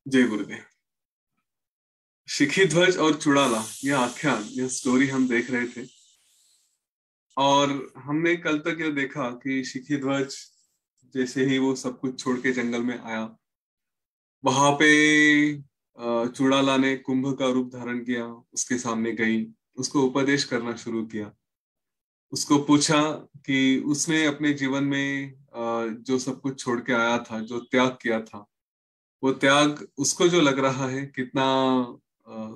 जय गुरुदेव। शिखी ध्वज और चुड़ाला, यह आख्यान, यह स्टोरी हम देख रहे थे। और हमने कल तक यह देखा कि शिखी ध्वज जैसे ही वो सब कुछ छोड़ के जंगल में आया, वहां पे चुड़ाला ने कुंभ का रूप धारण किया, उसके सामने गई, उसको उपदेश करना शुरू किया। उसको पूछा कि उसने अपने जीवन में जो सब कुछ छोड़ के आया था, जो त्याग किया था, वो त्याग उसको जो लग रहा है कितना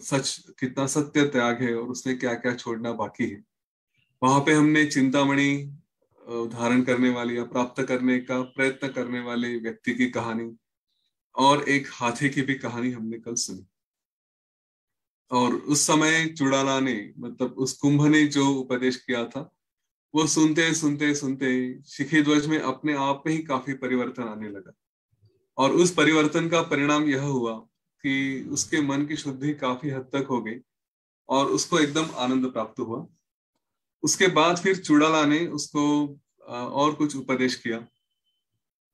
सच, कितना सत्य त्याग है, और उसने क्या क्या छोड़ना बाकी है। वहां पे हमने चिंतामणि धारण करने वाली या प्राप्त करने का प्रयत्न करने वाले व्यक्ति की कहानी और एक हाथी की भी कहानी हमने कल सुनी। और उस समय चुड़ाला ने, मतलब उस कुंभ ने जो उपदेश किया था, वो सुनते सुनते सुनते शिखी ध्वज में अपने आप में ही काफी परिवर्तन आने लगा। और उस परिवर्तन का परिणाम यह हुआ कि उसके मन की शुद्धि काफी हद तक हो गई और उसको एकदम आनंद प्राप्त हुआ। उसके बाद फिर चुड़ाला ने उसको और कुछ उपदेश किया।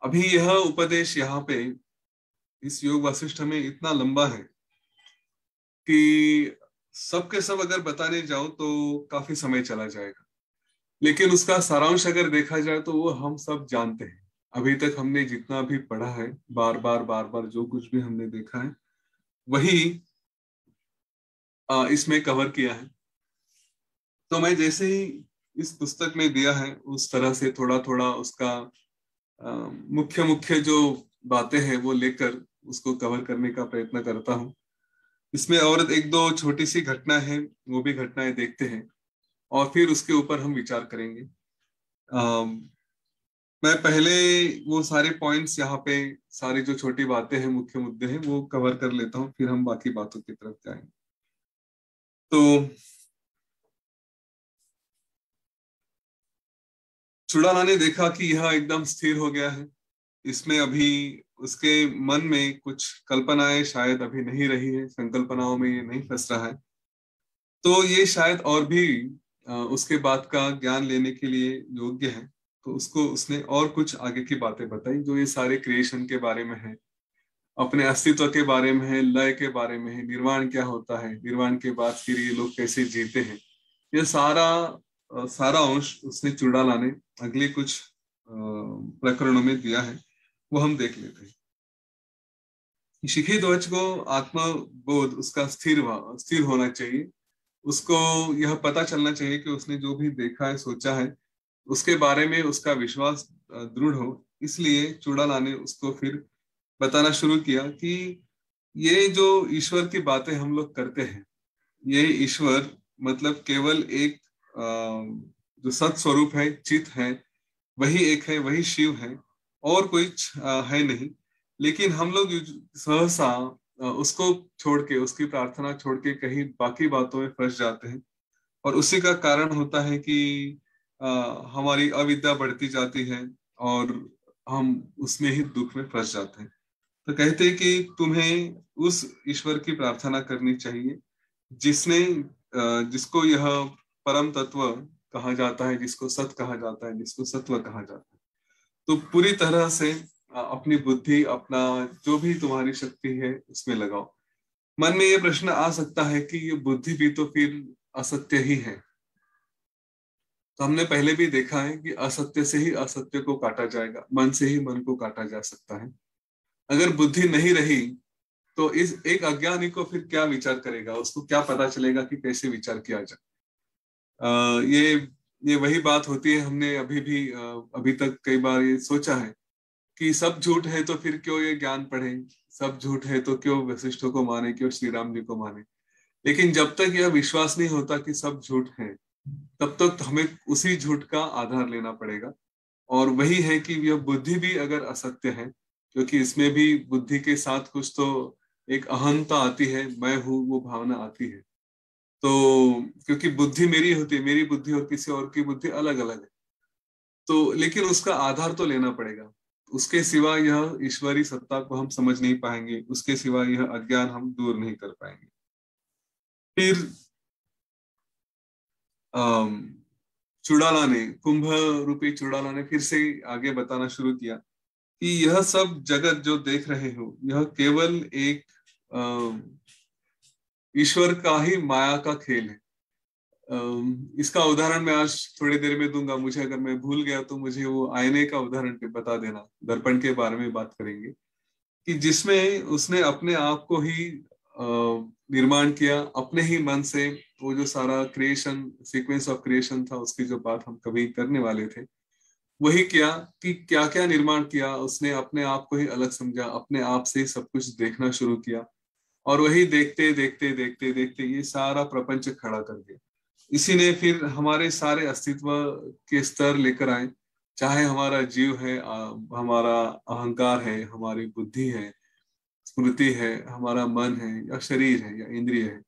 अभी यह उपदेश यहाँ पे इस योग वशिष्ठ में इतना लंबा है कि सबके सब अगर बताने जाओ तो काफी समय चला जाएगा। लेकिन उसका सारांश अगर देखा जाए तो वो हम सब जानते हैं। अभी तक हमने जितना भी पढ़ा है, बार बार जो कुछ भी हमने देखा है, वही इसमें कवर किया है। तो मैं जैसे ही इस पुस्तक में दिया है उस तरह से थोड़ा थोड़ा उसका मुख्य मुख्य जो बातें हैं वो लेकर उसको कवर करने का प्रयत्न करता हूँ। इसमें और एक दो छोटी सी घटना है, वो भी घटनाएं देखते हैं और फिर उसके ऊपर हम विचार करेंगे। मैं पहले वो सारे पॉइंट्स यहाँ पे, सारी जो छोटी बातें हैं, मुख्य मुद्दे हैं, वो कवर कर लेता हूँ, फिर हम बाकी बातों की तरफ जाएंगे। तो चुड़ाला ने देखा कि यह एकदम स्थिर हो गया है, इसमें अभी उसके मन में कुछ कल्पनाएं शायद अभी नहीं रही है, संकल्पनाओं में ये नहीं फंस रहा है। तो ये शायद और भी उसके बाद का ज्ञान लेने के लिए योग्य है। तो उसको उसने और कुछ आगे की बातें बताई, जो ये सारे क्रिएशन के बारे में है, अपने अस्तित्व के बारे में है, लय के बारे में है, निर्वाण क्या होता है, निर्वाण के बाद फिर ये लोग कैसे जीते हैं। ये सारा सारा अंश उसने चुड़ाला ने अगले कुछ प्रकरणों में दिया है, वो हम देख लेते हैं। शिखी ध्वज को आत्मबोध उसका स्थिर होना चाहिए। उसको यह पता चलना चाहिए कि उसने जो भी देखा है, सोचा है, उसके बारे में उसका विश्वास दृढ़ हो। इसलिए चुड़ाला ने उसको फिर बताना शुरू किया कि ये जो ईश्वर की बातें हम लोग करते हैं, ये ईश्वर मतलब केवल एक जो सत स्वरूप है, चित है, वही एक है, वही शिव है, और कोई है नहीं। लेकिन हम लोग सहसा उसको छोड़ के, उसकी प्रार्थना छोड़ के कहीं बाकी बातों में फंस जाते हैं। और उसी का कारण होता है कि अ, हमारी अविद्या बढ़ती जाती है और हम उसमें ही दुख में फंस जाते हैं। तो कहते हैं कि तुम्हें उस ईश्वर की प्रार्थना करनी चाहिए जिसने जिसको यह परम तत्व कहा जाता है, जिसको सत कहा जाता है, जिसको सत्व कहा जाता है। तो पूरी तरह से अपनी बुद्धि, अपना जो भी तुम्हारी शक्ति है, उसमें लगाओ। मन में ये प्रश्न आ सकता है कि ये बुद्धि भी तो फिर असत्य ही है। तो हमने पहले भी देखा है कि असत्य से ही असत्य को काटा जाएगा, मन से ही मन को काटा जा सकता है। अगर बुद्धि नहीं रही तो इस एक अज्ञानी को फिर क्या विचार करेगा, उसको क्या पता चलेगा कि कैसे विचार किया जाए। ये वही बात होती है। हमने अभी भी अभी तक कई बार ये सोचा है कि सब झूठ है तो फिर क्यों ये ज्ञान पढ़े, सब झूठ है तो क्यों वशिष्ठों को माने, क्यों श्री राम जी को माने। लेकिन जब तक यह विश्वास नहीं होता कि सब झूठ है, तब तक हमें उसी झूठ का आधार लेना पड़ेगा। और वही है कि यह बुद्धि भी अगर असत्य है, क्योंकि इसमें भी बुद्धि के साथ कुछ तो एक अहंता आती है, मैं हूं, वो भावना आती है। तो क्योंकि बुद्धि मेरी होती है, मेरी बुद्धि और किसी और की बुद्धि अलग अलग है। तो लेकिन उसका आधार तो लेना पड़ेगा। उसके सिवा यह ईश्वरी सत्ता को हम समझ नहीं पाएंगे, उसके सिवा यह अज्ञान हम दूर नहीं कर पाएंगे। फिर अम, चुड़ाला ने, कुंभ रूपी चुड़ाला ने फिर से आगे बताना शुरू किया कि यह सब जगत जो देख रहे हो यह केवल एक ईश्वर का ही माया का खेल है। इसका उदाहरण मैं आज थोड़ी देर में दूंगा। मुझे अगर मैं भूल गया तो मुझे वो आईने का उदाहरण पे बता देना। दर्पण के बारे में बात करेंगे कि जिसमें उसने अपने आप को ही निर्माण किया अपने ही मन से। वो जो सारा क्रिएशन सीक्वेंस ऑफ क्रिएशन था उसकी जो बात हम कभी करने वाले थे वही किया कि क्या क्या निर्माण किया उसने। अपने आप को ही अलग समझा, अपने आप से ही सब कुछ देखना शुरू किया और वही देखते देखते देखते देखते ये सारा प्रपंच खड़ा कर दिया। इसी ने फिर हमारे सारे अस्तित्व के स्तर लेकर आए। चाहे हमारा जीव है, हमारा अहंकार है, हमारी बुद्धि है, स्मृति है, हमारा मन है या शरीर है या इंद्रिय है,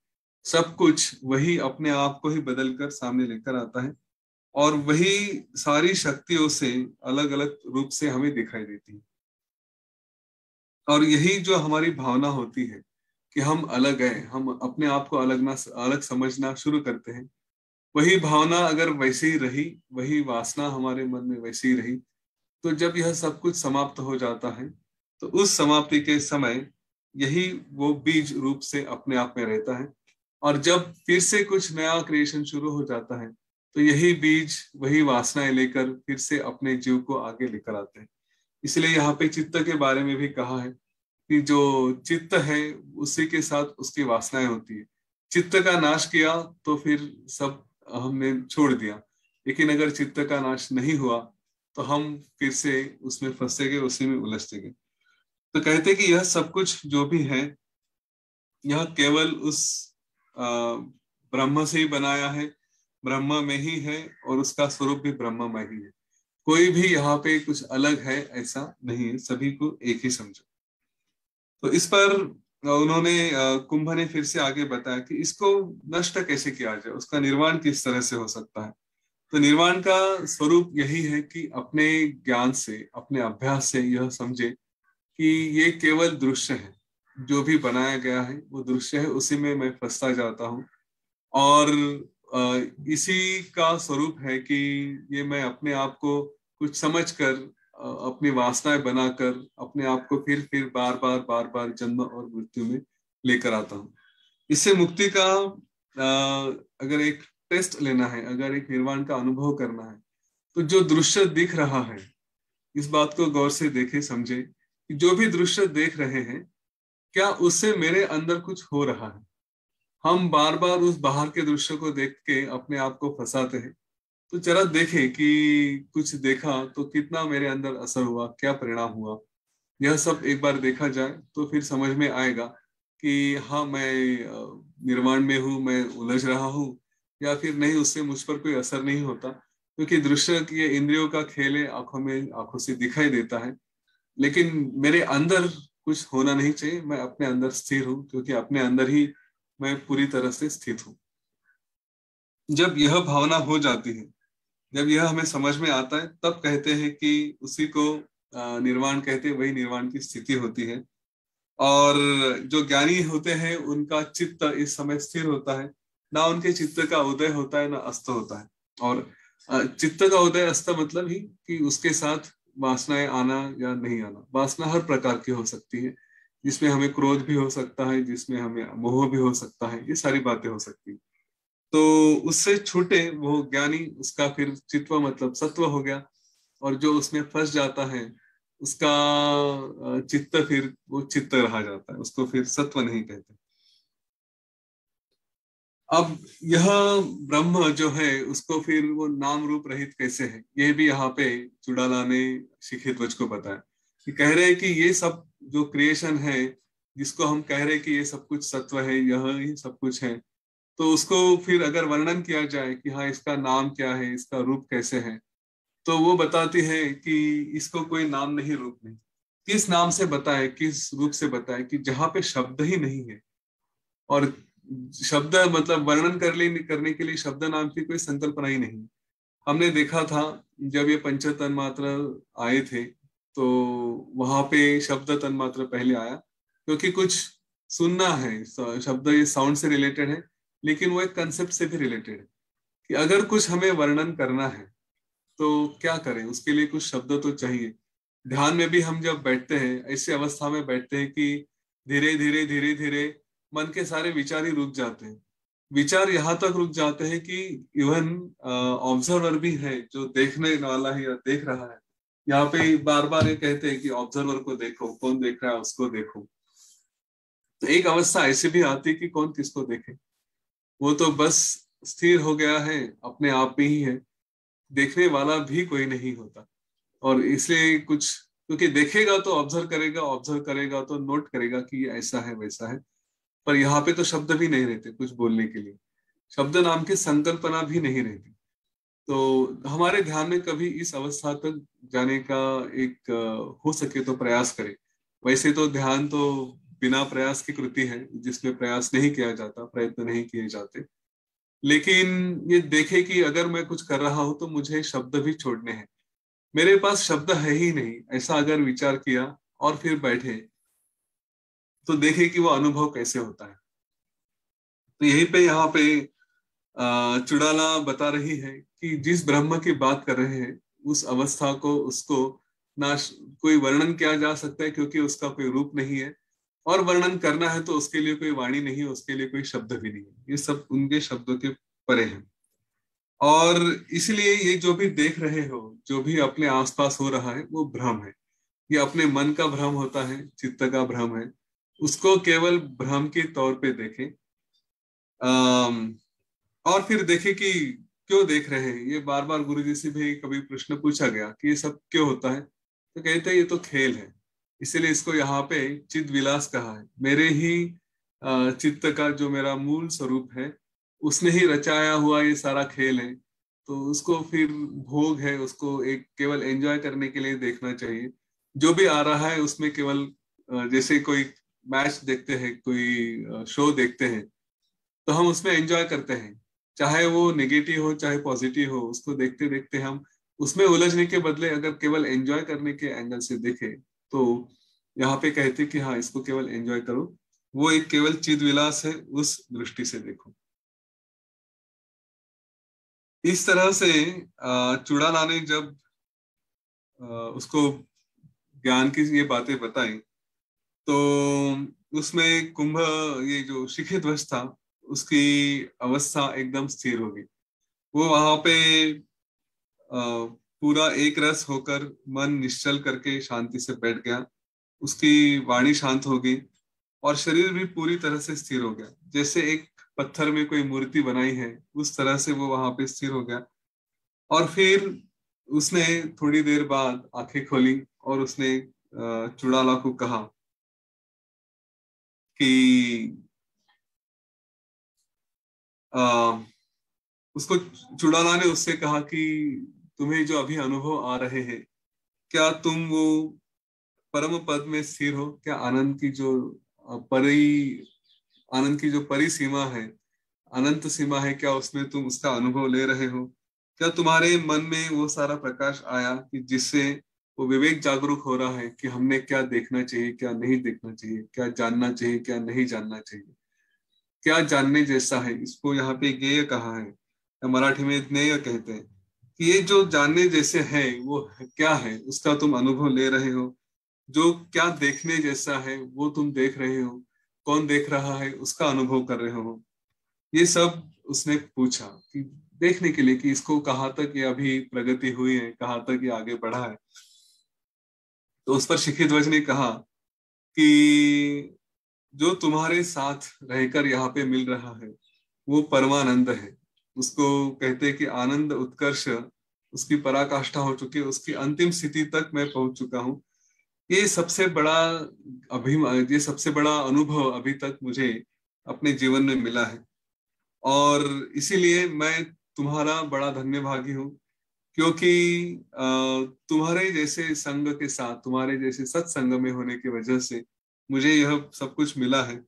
सब कुछ वही अपने आप को ही बदल कर सामने लेकर आता है और वही सारी शक्तियों से अलग अलग रूप से हमें दिखाई देती है। और यही जो हमारी भावना होती है कि हम अलग हैं, हम अपने आप को अलग समझना शुरू करते हैं। वही भावना अगर वैसे ही रही, वही वासना हमारे मन में वैसे ही रही, तो जब यह सब कुछ समाप्त हो जाता है तो उस समाप्ति के समय यही वो बीज रूप से अपने आप में रहता है। और जब फिर से कुछ नया क्रिएशन शुरू हो जाता है तो यही बीज वही वासनाएं लेकर फिर से अपने जीव को आगे लेकर आते हैं। इसलिए यहाँ पे चित्त के बारे में भी कहा है कि जो चित्त है उसी के साथ उसकी वासनाएं होती है। चित्त का नाश किया तो फिर सब हमने छोड़ दिया, लेकिन अगर चित्त का नाश नहीं हुआ तो हम फिर से उसमें फंसेंगे, उसी में उलझेंगे। तो कहते कि यह सब कुछ जो भी है यह केवल उस ब्रह्म से ही बनाया है, ब्रह्म में ही है और उसका स्वरूप भी ब्रह्म में ही है। कोई भी यहाँ पे कुछ अलग है ऐसा नहीं है, सभी को एक ही समझो। तो इस पर उन्होंने कुंभ ने फिर से आगे बताया कि इसको नष्ट कैसे किया जाए, उसका निर्माण किस तरह से हो सकता है। तो निर्वाण का स्वरूप यही है कि अपने ज्ञान से, अपने अभ्यास से यह समझे कि ये केवल दृश्य है, जो भी बनाया गया है वो दृश्य है, उसी में मैं फंसता जाता हूँ। और इसी का स्वरूप है कि ये मैं अपने आप को कुछ समझकर अपनी वासनाएं बनाकर अपने आप को फिर बार बार जन्म और मृत्यु में लेकर आता हूँ। इससे मुक्ति का अगर एक टेस्ट लेना है, अगर एक निर्वाण का अनुभव करना है, तो जो दृश्य दिख रहा है इस बात को गौर से देखे समझे कि जो भी दृश्य देख रहे हैं क्या उससे मेरे अंदर कुछ हो रहा है। हम बार बार उस बाहर के दृश्य को देख के अपने आप को फंसाते हैं। तो जरा देखे कि कुछ देखा तो कितना मेरे अंदर असर हुआ, क्या परिणाम हुआ। यह सब एक बार देखा जाए तो फिर समझ में आएगा कि हाँ मैं निर्माण में हूँ, मैं उलझ रहा हूँ या फिर नहीं, उससे मुझ पर कोई असर नहीं होता। क्योंकि दृश्य की इंद्रियों का खेल है, आंखों से दिखाई देता है, लेकिन मेरे अंदर कुछ होना नहीं चाहिए। मैं अपने अंदर स्थिर हूँ क्योंकि अपने अंदर ही मैं पूरी तरह से स्थित हूँ। जब यह भावना हो जाती है, जब यह हमें समझ में आता है, तब कहते हैं कि उसी को निर्वाण कहते हैं, वही निर्वाण की स्थिति होती है। और जो ज्ञानी होते हैं उनका चित्त इस समय स्थिर होता है, ना उनके चित्त का उदय होता है ना अस्त होता है। और चित्त का उदय अस्त मतलब ही कि उसके साथ वासनाएं आना या नहीं आना। वासना हर प्रकार की हो सकती है, जिसमें हमें क्रोध भी हो सकता है, जिसमें हमें मोह भी हो सकता है, ये सारी बातें हो सकती है। तो उससे छूटे वो ज्ञानी, उसका फिर चित्व मतलब सत्व हो गया। और जो उसमें फंस जाता है उसका चित्त, फिर वो चित्त रहा जाता है, उसको फिर सत्व नहीं कहते। अब यह ब्रह्म जो है उसको फिर वो नाम रूप रहित कैसे है, ये भी यहाँ पे चुड़ाला ने शिखित ध्वज को बताया कि कह रहे हैं कि ये सब जो क्रिएशन है, जिसको हम कह रहे हैं कि ये सब कुछ सत्व है, यह ही सब कुछ है, तो उसको फिर अगर वर्णन किया जाए कि हाँ इसका नाम क्या है, इसका रूप कैसे है, तो वो बताती है कि इसको कोई नाम नहीं, रूप नहीं। किस नाम से बताए, किस रूप से बताए कि जहां पे शब्द ही नहीं है। और शब्द मतलब वर्णन करने के लिए शब्द नाम की कोई संकल्पना ही नहीं। हमने देखा था जब ये पंच तन्मात्र आए थे तो वहां पे शब्द तन्मात्र पहले आया, क्योंकि कुछ सुनना है। शब्द ये साउंड से रिलेटेड है, लेकिन वो एक कंसेप्ट से भी रिलेटेड है कि अगर कुछ हमें वर्णन करना है तो क्या करें, उसके लिए कुछ शब्द तो चाहिए। ध्यान में भी हम जब बैठते हैं, ऐसी अवस्था में बैठते हैं कि धीरे धीरे मन के सारे विचार ही रुक जाते हैं। विचार यहाँ तक रुक जाते हैं कि इवन ऑब्जर्वर भी है, जो देखने वाला है या देख रहा है, यहाँ पे बार बार ये कहते हैं कि ऑब्जर्वर को देखो, कौन देख रहा है उसको देखो। तो एक अवस्था ऐसी भी आती है कि कौन किसको देखे, वो तो बस स्थिर हो गया है, अपने आप में ही है, देखने वाला भी कोई नहीं होता। और इसलिए कुछ, क्योंकि देखेगा तो ऑब्जर्व करेगा, ऑब्जर्व करेगा तो नोट करेगा कि ये ऐसा है वैसा है, पर यहाँ पे तो शब्द भी नहीं रहते कुछ बोलने के लिए, शब्द नाम की संकल्पना भी नहीं रहती। तो हमारे ध्यान में कभी इस अवस्था तक जाने का एक हो सके तो प्रयास करें। वैसे तो ध्यान तो बिना प्रयास की कृति है, जिसमें प्रयास नहीं किया जाता, प्रयत्न नहीं किए जाते। लेकिन ये देखे कि अगर मैं कुछ कर रहा हूं तो मुझे शब्द भी छोड़ने हैं, मेरे पास शब्द है ही नहीं, ऐसा अगर विचार किया और फिर बैठे, तो देखे कि वो अनुभव कैसे होता है। तो यहीं पे यहाँ पे चुड़ाला बता रही है कि जिस ब्रह्म की बात कर रहे हैं, उस अवस्था को, उसको ना कोई वर्णन किया जा सकता है, क्योंकि उसका कोई रूप नहीं है, और वर्णन करना है तो उसके लिए कोई वाणी नहीं है, उसके लिए कोई शब्द भी नहीं है, ये सब उनके शब्दों के परे है। और इसलिए ये जो भी देख रहे हो, जो भी अपने आसपास हो रहा है, वो भ्रम है। ये अपने मन का भ्रम होता है, चित्त का भ्रम है, उसको केवल भ्रम के तौर पे देखें। और फिर देखे कि क्यों देख रहे हैं। ये बार बार गुरु जी से भी कभी प्रश्न पूछा गया कि ये सब क्यों होता है, तो कहते हैं ये तो खेल है, इसीलिए इसको यहाँ पे चिद विलास कहा है। मेरे ही चित्त का जो मेरा मूल स्वरूप है, उसने ही रचाया हुआ ये सारा खेल है। तो उसको फिर भोग है, उसको एक केवल एंजॉय करने के लिए देखना चाहिए। जो भी आ रहा है उसमें केवल जैसे कोई मैच देखते हैं, कोई शो देखते हैं, तो हम उसमें एंजॉय करते हैं, चाहे वो नेगेटिव हो चाहे पॉजिटिव हो, उसको देखते देखते हम उसमें उलझने के बदले अगर केवल एंजॉय करने के एंगल से देखें, तो यहाँ पे कहते कि हाँ, इसको केवल एंजॉय करो, वो एक केवल चिद विलास है, उस दृष्टि से देखो। इस तरह से चुड़ाला ने जब उसको ज्ञान की ये बातें बताई, तो उसमें कुंभ, ये जो शिखित ध्वज था, उसकी अवस्था एकदम स्थिर हो गई। वो वहां पे पूरा एक रस होकर मन निश्चल करके शांति से बैठ गया, उसकी वाणी शांत हो गई, और शरीर भी पूरी तरह से स्थिर हो गया, जैसे एक पत्थर में कोई मूर्ति बनाई है उस तरह से वो वहां पे स्थिर हो गया। और फिर उसने थोड़ी देर बाद आंखें खोली और उसने चुड़ाला को कहा कि आ, उसको, चुड़ाला ने उससे कहा कि तुम्हें जो अभी अनुभव आ रहे हैं, क्या तुम वो परम पद में स्थिर हो? क्या आनंद की जो परी, आनंद की जो परिसीमा है, अनंत सीमा है, क्या उसमें तुम उसका अनुभव ले रहे हो? क्या तुम्हारे मन में वो सारा प्रकाश आया कि जिससे वो विवेक जागरूक हो रहा है कि हमने क्या देखना चाहिए, क्या नहीं देखना चाहिए, क्या जानना चाहिए, क्या नहीं जानना चाहिए, क्या जानने जैसा है? इसको यहाँ पे ज्ञेय कहा है, या मराठी में ज्ञेय कहते हैं, कि ये जो जानने जैसे है वो क्या है, उसका तुम अनुभव ले रहे हो। जो क्या देखने जैसा है वो तुम देख रहे हो, कौन देख रहा है उसका अनुभव कर रहे हो। ये सब उसने पूछा कि देखने के लिए, कि इसको कहाँ तक ये अभी प्रगति हुई है, कहाँ तक ये आगे बढ़ा है। तो उस पर शिखी ध्वज ने कहा कि जो तुम्हारे साथ रहकर यहाँ पे मिल रहा है वो परमानंद है। उसको कहते हैं कि आनंद उत्कर्ष उसकी पराकाष्ठा हो चुकी है, उसकी अंतिम स्थिति तक मैं पहुंच चुका हूँ। ये सबसे बड़ा ये सबसे बड़ा अनुभव अभी तक मुझे अपने जीवन में मिला है, और इसीलिए मैं तुम्हारा बड़ा धन्यभागी हूँ, क्योंकि तुम्हारे जैसे संग के साथ, तुम्हारे जैसे सत्संग में होने की वजह से मुझे यह सब कुछ मिला है।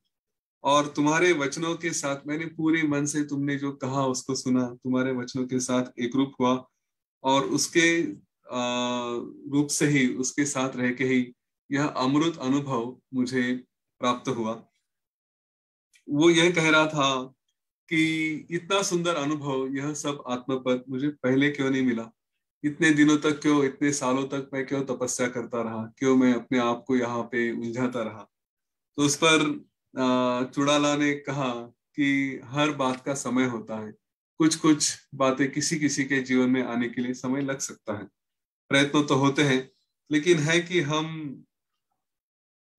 और तुम्हारे वचनों के साथ मैंने पूरी मन से तुमने जो कहा उसको सुना, तुम्हारे वचनों के साथ एक रूप हुआ, और उसके रूप से ही, उसके साथ रह के ही यह अमृत अनुभव मुझे प्राप्त हुआ। वो यह कह रहा था कि इतना सुंदर अनुभव, यह सब आत्मपद मुझे पहले क्यों नहीं मिला। इतने दिनों तक क्यों, इतने सालों तक मैं क्यों तपस्या करता रहा, क्यों मैं अपने आप को यहाँ पे उलझाता रहा। तो उस पर चुड़ाला ने कहा कि हर बात का समय होता है, कुछ कुछ बातें किसी किसी के जीवन में आने के लिए समय लग सकता है, प्रयत्न तो होते हैं, लेकिन है कि हम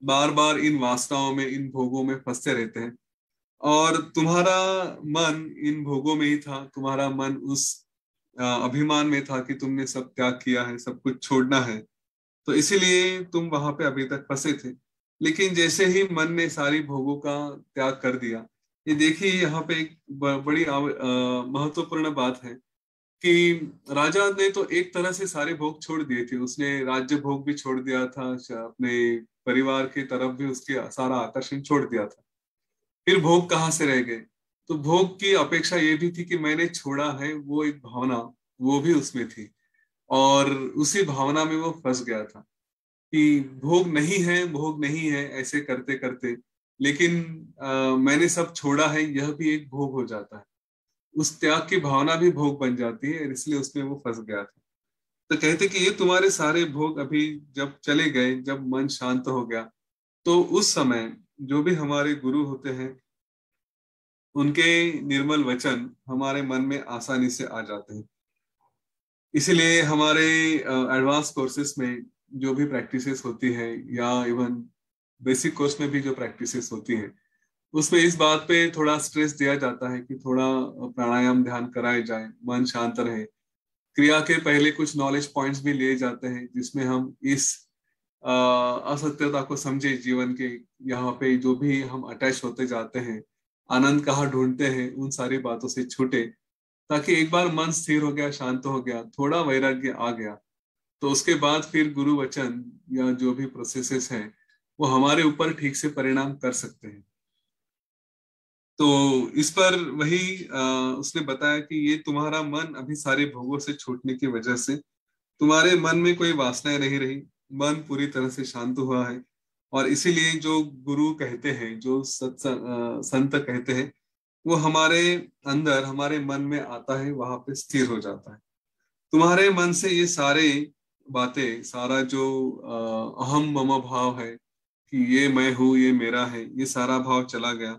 बार बार इन वासनाओं में, इन भोगों में फंसते रहते हैं। और तुम्हारा मन इन भोगों में ही था, तुम्हारा मन उस अभिमान में था कि तुमने सब त्याग किया है, सब कुछ छोड़ना है, तो इसीलिए तुम वहां पे अभी तक फंसे थे। लेकिन जैसे ही मन ने सारी भोगों का त्याग कर दिया, ये देखिए यहाँ पे एक बड़ी महत्वपूर्ण बात है कि राजा ने तो एक तरह से सारे भोग छोड़ दिए थे, उसने राज्य भोग भी छोड़ दिया था, अपने परिवार की तरफ भी उसके सारा आकर्षण छोड़ दिया था। फिर भोग कहाँ से रह गए? तो भोग की अपेक्षा ये भी थी कि मैंने छोड़ा है, वो एक भावना वो भी उसमें थी, और उसी भावना में वो फंस गया था कि भोग नहीं है, भोग नहीं है, ऐसे करते करते। लेकिन मैंने सब छोड़ा है, यह भी एक भोग हो जाता है, उस त्याग की भावना भी भोग बन जाती है, इसलिए उसमें वो फंस गया था। तो कहते कि ये तुम्हारे सारे भोग अभी जब चले गए, जब मन शांत हो गया, तो उस समय जो भी हमारे गुरु होते हैं, उनके निर्मल वचन हमारे मन में आसानी से आ जाते हैं। इसीलिए हमारे एडवांस कोर्सेस में जो भी प्रैक्टिसेस होती है, या इवन बेसिक कोर्स में भी जो प्रैक्टिसेस होती है, उसमें इस बात पे थोड़ा स्ट्रेस दिया जाता है कि थोड़ा प्राणायाम ध्यान कराए जाए, मन शांत रहे। क्रिया के पहले कुछ नॉलेज पॉइंट्स भी लिए जाते हैं, जिसमें हम इस असत्यता को समझे जीवन के, यहाँ पे जो भी हम अटैच होते जाते हैं, आनंद कहाँ ढूंढते हैं, उन सारी बातों से छूटे, ताकि एक बार मन स्थिर हो गया, शांत हो गया, थोड़ा वैराग्य आ गया, तो उसके बाद फिर गुरु वचन या जो भी प्रोसेसेस हैं, वो हमारे ऊपर ठीक से परिणाम कर सकते हैं। तो इस पर वही उसने बताया कि ये तुम्हारा मन अभी सारे भोगों से छूटने की वजह से तुम्हारे मन में कोई वासनाएं नहीं रही, मन पूरी तरह से शांत हुआ है। और इसीलिए जो गुरु कहते हैं, जो संत कहते हैं, वो हमारे अंदर, हमारे मन में आता है, वहां पे स्थिर हो जाता है। तुम्हारे मन से ये सारे बातें, सारा जो अहम मम भाव है कि ये मैं हूँ, ये मेरा है, ये सारा भाव चला गया।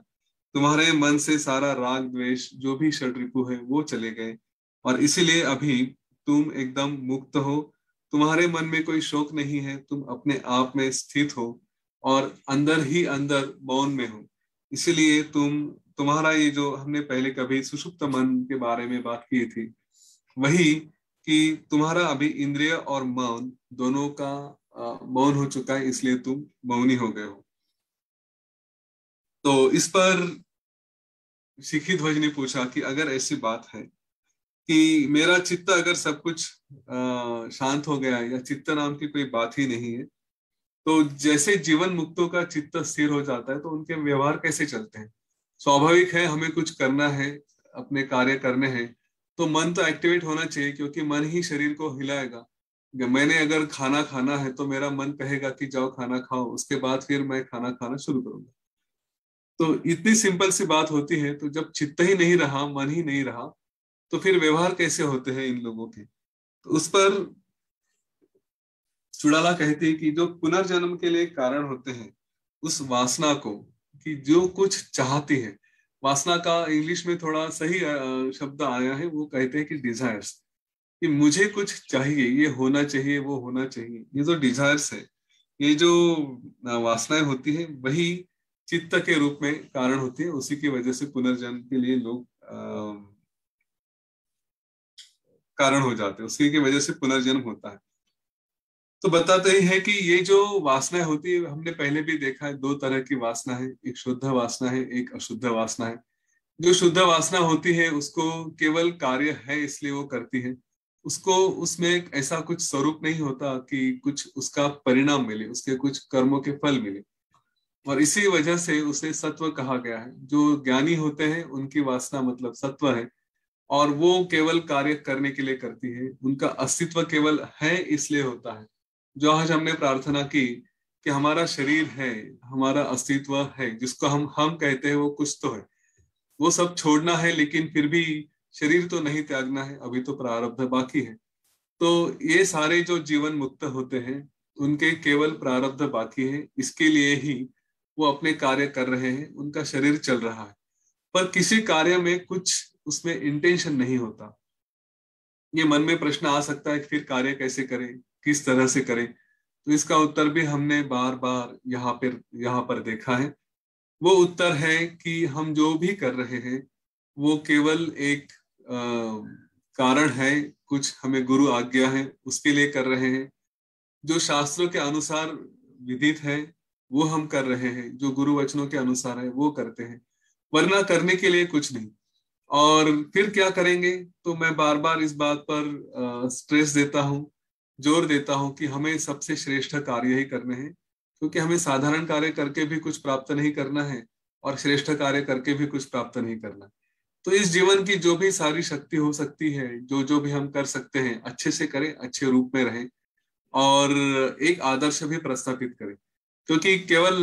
तुम्हारे मन से सारा राग द्वेष, जो भी षड्रिपु है, वो चले गए, और इसीलिए अभी तुम एकदम मुक्त हो। तुम्हारे मन में कोई शोक नहीं है, तुम अपने आप में स्थित हो, और अंदर ही अंदर मौन में हो। इसीलिए तुम्हारा ये जो हमने पहले कभी सुषुप्त मन के बारे में बात की थी, वही कि तुम्हारा अभी इंद्रिय और मौन दोनों का मौन हो चुका है, इसलिए तुम मौनी हो गए हो। तो इस पर शिखी ध्वज ने पूछा कि अगर ऐसी बात है कि मेरा चित्त अगर सब कुछ शांत हो गया है, या चित्त नाम की कोई बात ही नहीं है, तो जैसे जीवन मुक्तों का चित्त स्थिर हो जाता है, तो उनके व्यवहार कैसे चलते हैं? स्वाभाविक है, हमें कुछ करना है, अपने कार्य करने हैं, तो मन तो एक्टिवेट होना चाहिए, क्योंकि मन ही शरीर को हिलाएगा। मैंने अगर खाना खाना है, तो मेरा मन कहेगा कि जाओ खाना खाओ, उसके बाद फिर मैं खाना खाना शुरू करूंगा। तो इतनी सिंपल सी बात होती है। तो जब चित्त ही नहीं रहा, मन ही नहीं रहा, तो फिर व्यवहार कैसे होते हैं इन लोगों के? तो उस पर चुड़ाला कहती है कि जो पुनर्जन्म के लिए कारण होते हैं, उस वासना को, कि जो कुछ चाहती है, वासना का इंग्लिश में थोड़ा सही शब्द आया है, वो कहते हैं कि डिजायर्स, कि मुझे कुछ चाहिए, ये होना चाहिए, वो होना चाहिए, ये जो डिजायर्स है, ये जो वासनाएं होती है, वही चित्त के रूप में कारण होती है। उसी की वजह से पुनर्जन्म के लिए लोग कारण हो जाते हैं, उसी की वजह से पुनर्जन्म होता है। तो बताते ही है कि ये जो वासना होती है, हमने पहले भी देखा है, दो तरह की वासना है, एक शुद्ध वासना है, एक अशुद्ध वासना है। जो शुद्ध वासना होती है, उसको केवल कार्य है इसलिए वो करती है, उसको, उसमें एक ऐसा कुछ स्वरूप नहीं होता कि कुछ उसका परिणाम मिले, उसके कुछ कर्मों के फल मिले, और इसी वजह से उसे सत्व कहा गया है। जो ज्ञानी होते हैं, उनकी वासना मतलब सत्व है, और वो केवल कार्य करने के लिए करती है, उनका अस्तित्व केवल है इसलिए होता है। जो आज हमने प्रार्थना की कि हमारा शरीर है, हमारा अस्तित्व है, जिसको हम कहते हैं, वो कुछ तो है, वो सब छोड़ना है, लेकिन फिर भी शरीर तो नहीं त्यागना है, अभी तो प्रारब्ध बाकी है। तो ये सारे जो जीवन मुक्त होते हैं उनके केवल प्रारब्ध बाकी है, इसके लिए ही वो अपने कार्य कर रहे हैं, उनका शरीर चल रहा है, पर किसी कार्य में कुछ उसमें इंटेंशन नहीं होता। ये मन में प्रश्न आ सकता है कि फिर कार्य कैसे करें, किस तरह से करें। तो इसका उत्तर भी हमने बार बार यहाँ पर देखा है। वो उत्तर है कि हम जो भी कर रहे हैं वो केवल एक कारण है, कुछ हमें गुरु आज्ञा है उसके लिए कर रहे हैं। जो शास्त्रों के अनुसार विदित है वो हम कर रहे हैं, जो गुरु वचनों के अनुसार है वो करते हैं, वरना करने के लिए कुछ नहीं। और फिर क्या करेंगे, तो मैं बार बार इस बात पर स्ट्रेस देता हूँ, जोर देता हूँ कि हमें सबसे श्रेष्ठ कार्य ही करने हैं, क्योंकि हमें साधारण कार्य करके भी कुछ प्राप्त नहीं करना है और श्रेष्ठ कार्य करके भी कुछ प्राप्त नहीं करना। तो इस जीवन की जो भी सारी शक्ति हो सकती है, जो जो भी हम कर सकते हैं, अच्छे से करें, अच्छे रूप में रहें और एक आदर्श भी प्रस्थापित करें। क्योंकि केवल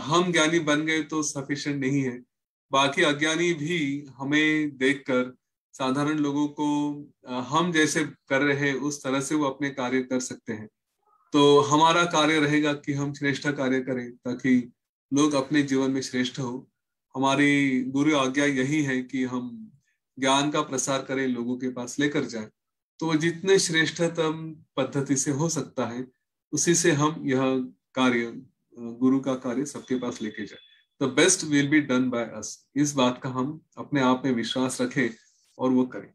हम ज्ञानी बन गए तो सफिशिएंट नहीं है, बाकी अज्ञानी भी हमें देखकर, साधारण लोगों को हम जैसे कर रहे हैं उस तरह से वो अपने कार्य कर सकते हैं। तो हमारा कार्य रहेगा कि हम श्रेष्ठ कार्य करें ताकि लोग अपने जीवन में श्रेष्ठ हो। हमारी गुरु आज्ञा यही है कि हम ज्ञान का प्रसार करें, लोगों के पास लेकर जाएं। तो जितने श्रेष्ठतम पद्धति से हो सकता है उसी से हम यह कार्य, गुरु का कार्य सबके पास लेके जाए। The best will be done by us, इस बात का हम अपने आप में विश्वास रखें और वो करें।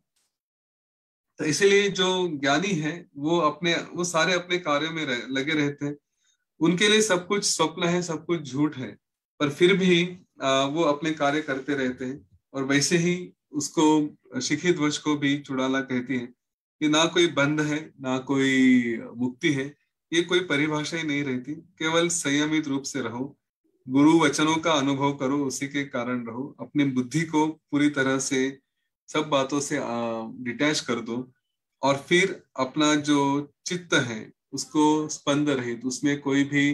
तो इसीलिए जो ज्ञानी है वो सारे अपने कार्यों में लगे रहते हैं। उनके लिए सब कुछ स्वप्न है, सब कुछ झूठ है, पर फिर भी वो अपने कार्य करते रहते हैं। और वैसे ही उसको शिखी ध्वज को भी चुड़ाला कहती है कि ना कोई बंध है ना कोई मुक्ति है, ये कोई परिभाषा ही नहीं रहती। केवल संयमित रूप से रहो, गुरु वचनों का अनुभव करो, उसी के कारण रहो, अपनी बुद्धि को पूरी तरह से सब बातों से डिटैच कर दो और फिर अपना जो चित्त है उसको स्पंद रहित, उसमें कोई भी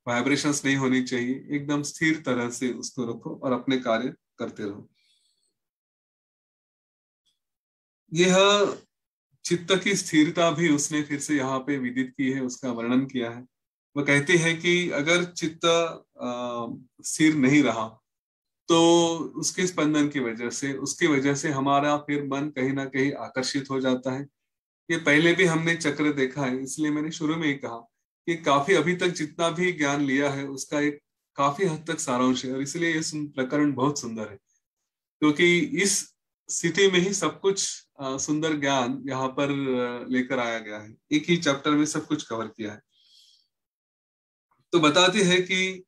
वाइब्रेशंस नहीं होनी चाहिए, एकदम स्थिर तरह से उसको रखो और अपने कार्य करते रहो। यह चित्त की स्थिरता भी उसने फिर से यहाँ पे विदित की है, उसका वर्णन किया है। वो कहती है कि अगर चित्त स्थिर नहीं रहा तो उसके स्पंदन की वजह से, उसकी वजह से हमारा फिर मन कहीं ना कहीं आकर्षित हो जाता है। ये पहले भी हमने चक्र देखा है, इसलिए मैंने शुरू में ही कहा कि काफी अभी तक जितना भी ज्ञान लिया है उसका एक काफी हद तक सारांश है। और इसलिए ये प्रकरण बहुत सुंदर है, क्योंकि इस स्थिति में ही सब कुछ सुंदर ज्ञान यहाँ पर लेकर आया गया है। एक ही चैप्टर में सब कुछ कवर किया है। तो बताते हैं कि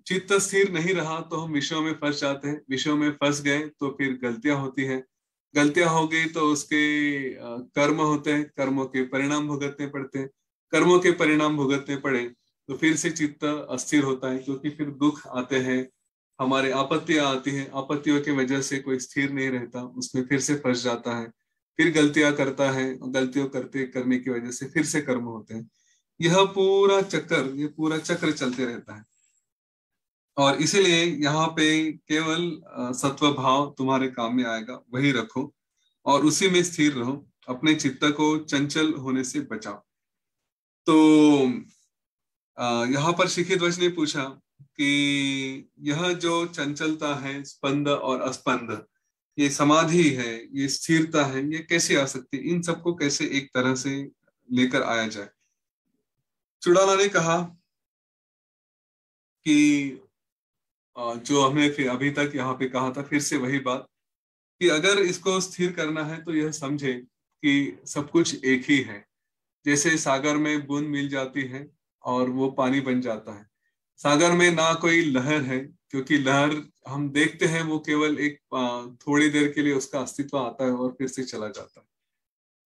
चित्त स्थिर नहीं रहा तो हम विषयों में फंस जाते हैं, विषयों में फंस गए तो फिर गलतियां होती हैं, गलतियां हो गई तो उसके कर्म होते हैं, कर्मों के परिणाम भुगतने पड़ते हैं, कर्मों के परिणाम भुगतने पड़े तो फिर से चित्त अस्थिर होता है, क्योंकि फिर दुख आते हैं, हमारे आपत्तियां आती हैं, आपत्तियों की वजह से कोई स्थिर नहीं रहता, उसमें फिर से फंस जाता है, फिर गलतियां करता है, गलतियों करने की वजह से फिर से कर्म होते हैं। यह पूरा चक्र चलते रहता है। और इसीलिए यहाँ पे केवल सत्व भाव तुम्हारे काम में आएगा, वही रखो और उसी में स्थिर रहो, अपने चित्त को चंचल होने से बचाओ। तो यहाँ पर शिखी ध्वज ने पूछा कि यह जो चंचलता है, स्पंद और अस्पंद, ये समाधि है, ये स्थिरता है, ये कैसे आ सकती है, इन सबको कैसे एक तरह से लेकर आया जाए। चुड़ाला ने कहा कि जो हमने फिर अभी तक यहाँ पे कहा था, फिर से वही बात कि अगर इसको स्थिर करना है तो यह समझे कि सब कुछ एक ही है। जैसे सागर में बूंद मिल जाती है और वो पानी बन जाता है। सागर में ना कोई लहर है, क्योंकि लहर हम देखते हैं वो केवल एक थोड़ी देर के लिए उसका अस्तित्व आता है और फिर से चला जाता है।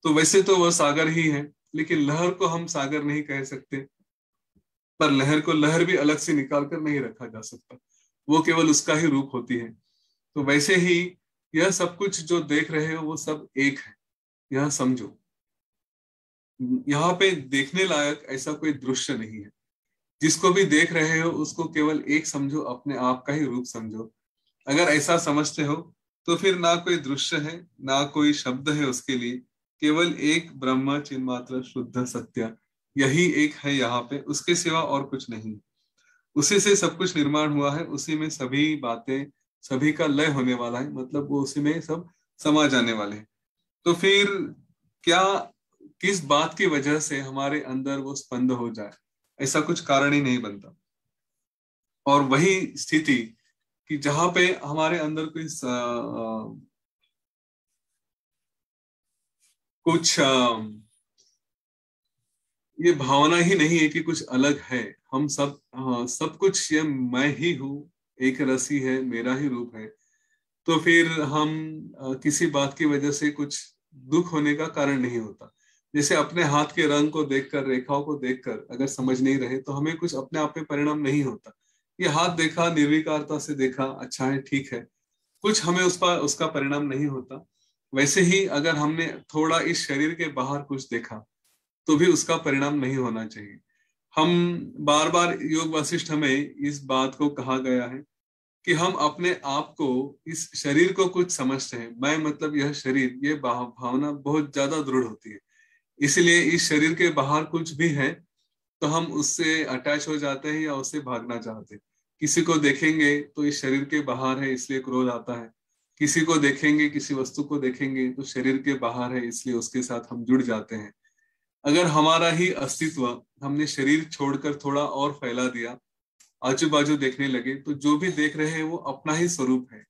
तो वैसे तो वह सागर ही है, लेकिन लहर को हम सागर नहीं कह सकते, पर लहर को लहर भी अलग से निकाल कर नहीं रखा जा सकता, वो केवल उसका ही रूप होती है। तो वैसे ही यह सब कुछ जो देख रहे हो वो सब एक है, यह समझो। यहाँ पे देखने लायक ऐसा कोई दृश्य नहीं है, जिसको भी देख रहे हो उसको केवल एक समझो, अपने आप का ही रूप समझो। अगर ऐसा समझते हो तो फिर ना कोई दृश्य है ना कोई शब्द है उसके लिए, केवल एक ब्रह्म चिन्मात्र शुद्ध सत्य, यही एक है यहाँ पे, उसके सिवा और कुछ नहीं। उसी से सब कुछ निर्माण हुआ है, उसी में सभी बातें, सभी का लय होने वाला है, मतलब वो उसी में सब समा जाने वाले हैं। तो फिर क्या, किस बात की वजह से हमारे अंदर वो स्पंद हो जाए, ऐसा कुछ कारण ही नहीं बनता। और वही स्थिति कि जहां पे हमारे अंदर कोई कुछ ये भावना ही नहीं है कि कुछ अलग है, हम सब, सब कुछ ये मैं ही हूँ, एक रस ही है, मेरा ही रूप है। तो फिर हम किसी बात की वजह से कुछ दुख होने का कारण नहीं होता। जैसे अपने हाथ के रंग को देखकर, रेखाओं को देखकर अगर समझ नहीं रहे तो हमें कुछ अपने आप में परिणाम नहीं होता। ये हाथ देखा, निर्विकारता से देखा, अच्छा है, ठीक है, कुछ हमें उसका उसका परिणाम नहीं होता। वैसे ही अगर हमने थोड़ा इस शरीर के बाहर कुछ देखा तो भी उसका परिणाम नहीं होना चाहिए। हम बार बार, योग वासिष्ठ हमें इस बात को कहा गया है कि हम अपने आप को, इस शरीर को कुछ समझते हैं, मैं मतलब यह शरीर, ये भावना बहुत ज्यादा दृढ़ होती है। इसलिए इस शरीर के बाहर कुछ भी है तो हम उससे अटैच हो जाते हैं या उससे भागना चाहते हैं। किसी को देखेंगे तो इस शरीर के बाहर है इसलिए क्रोध आता है, किसी को देखेंगे, किसी वस्तु को देखेंगे तो शरीर के बाहर है इसलिए उसके साथ हम जुड़ जाते हैं। अगर हमारा ही अस्तित्व हमने शरीर छोड़कर थोड़ा और फैला दिया, आजू बाजू देखने लगे, तो जो भी देख रहे हैं वो अपना ही स्वरूप है।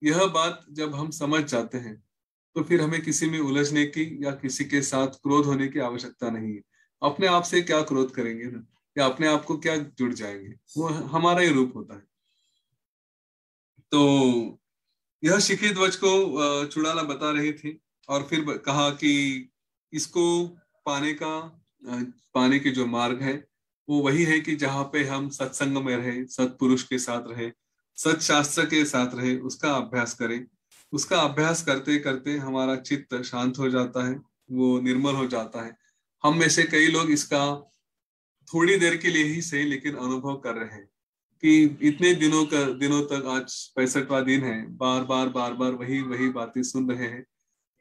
यह बात जब हम समझ जाते हैं तो फिर हमें किसी में उलझने की या किसी के साथ क्रोध होने की आवश्यकता नहीं है। अपने आप से क्या क्रोध करेंगे ना, या अपने आप को क्या जुड़ जाएंगे, वो हमारा ही रूप होता है। तो यह शिखी ध्वज को चुड़ाला बता रही थी, और फिर कहा कि इसको पाने का, पाने की जो मार्ग है वो वही है कि जहाँ पे हम सत्संग में रहे, सत्पुरुष के साथ रहे, सत्शास्त्र के साथ रहे, उसका अभ्यास करें। उसका अभ्यास करते करते हमारा चित्त शांत हो जाता है, वो निर्मल हो जाता है। हम में से कई लोग इसका थोड़ी देर के लिए ही सही लेकिन अनुभव कर रहे हैं कि इतने दिनों तक, आज 65वां दिन है, बार बार बार बार वही वही बातें सुन रहे हैं,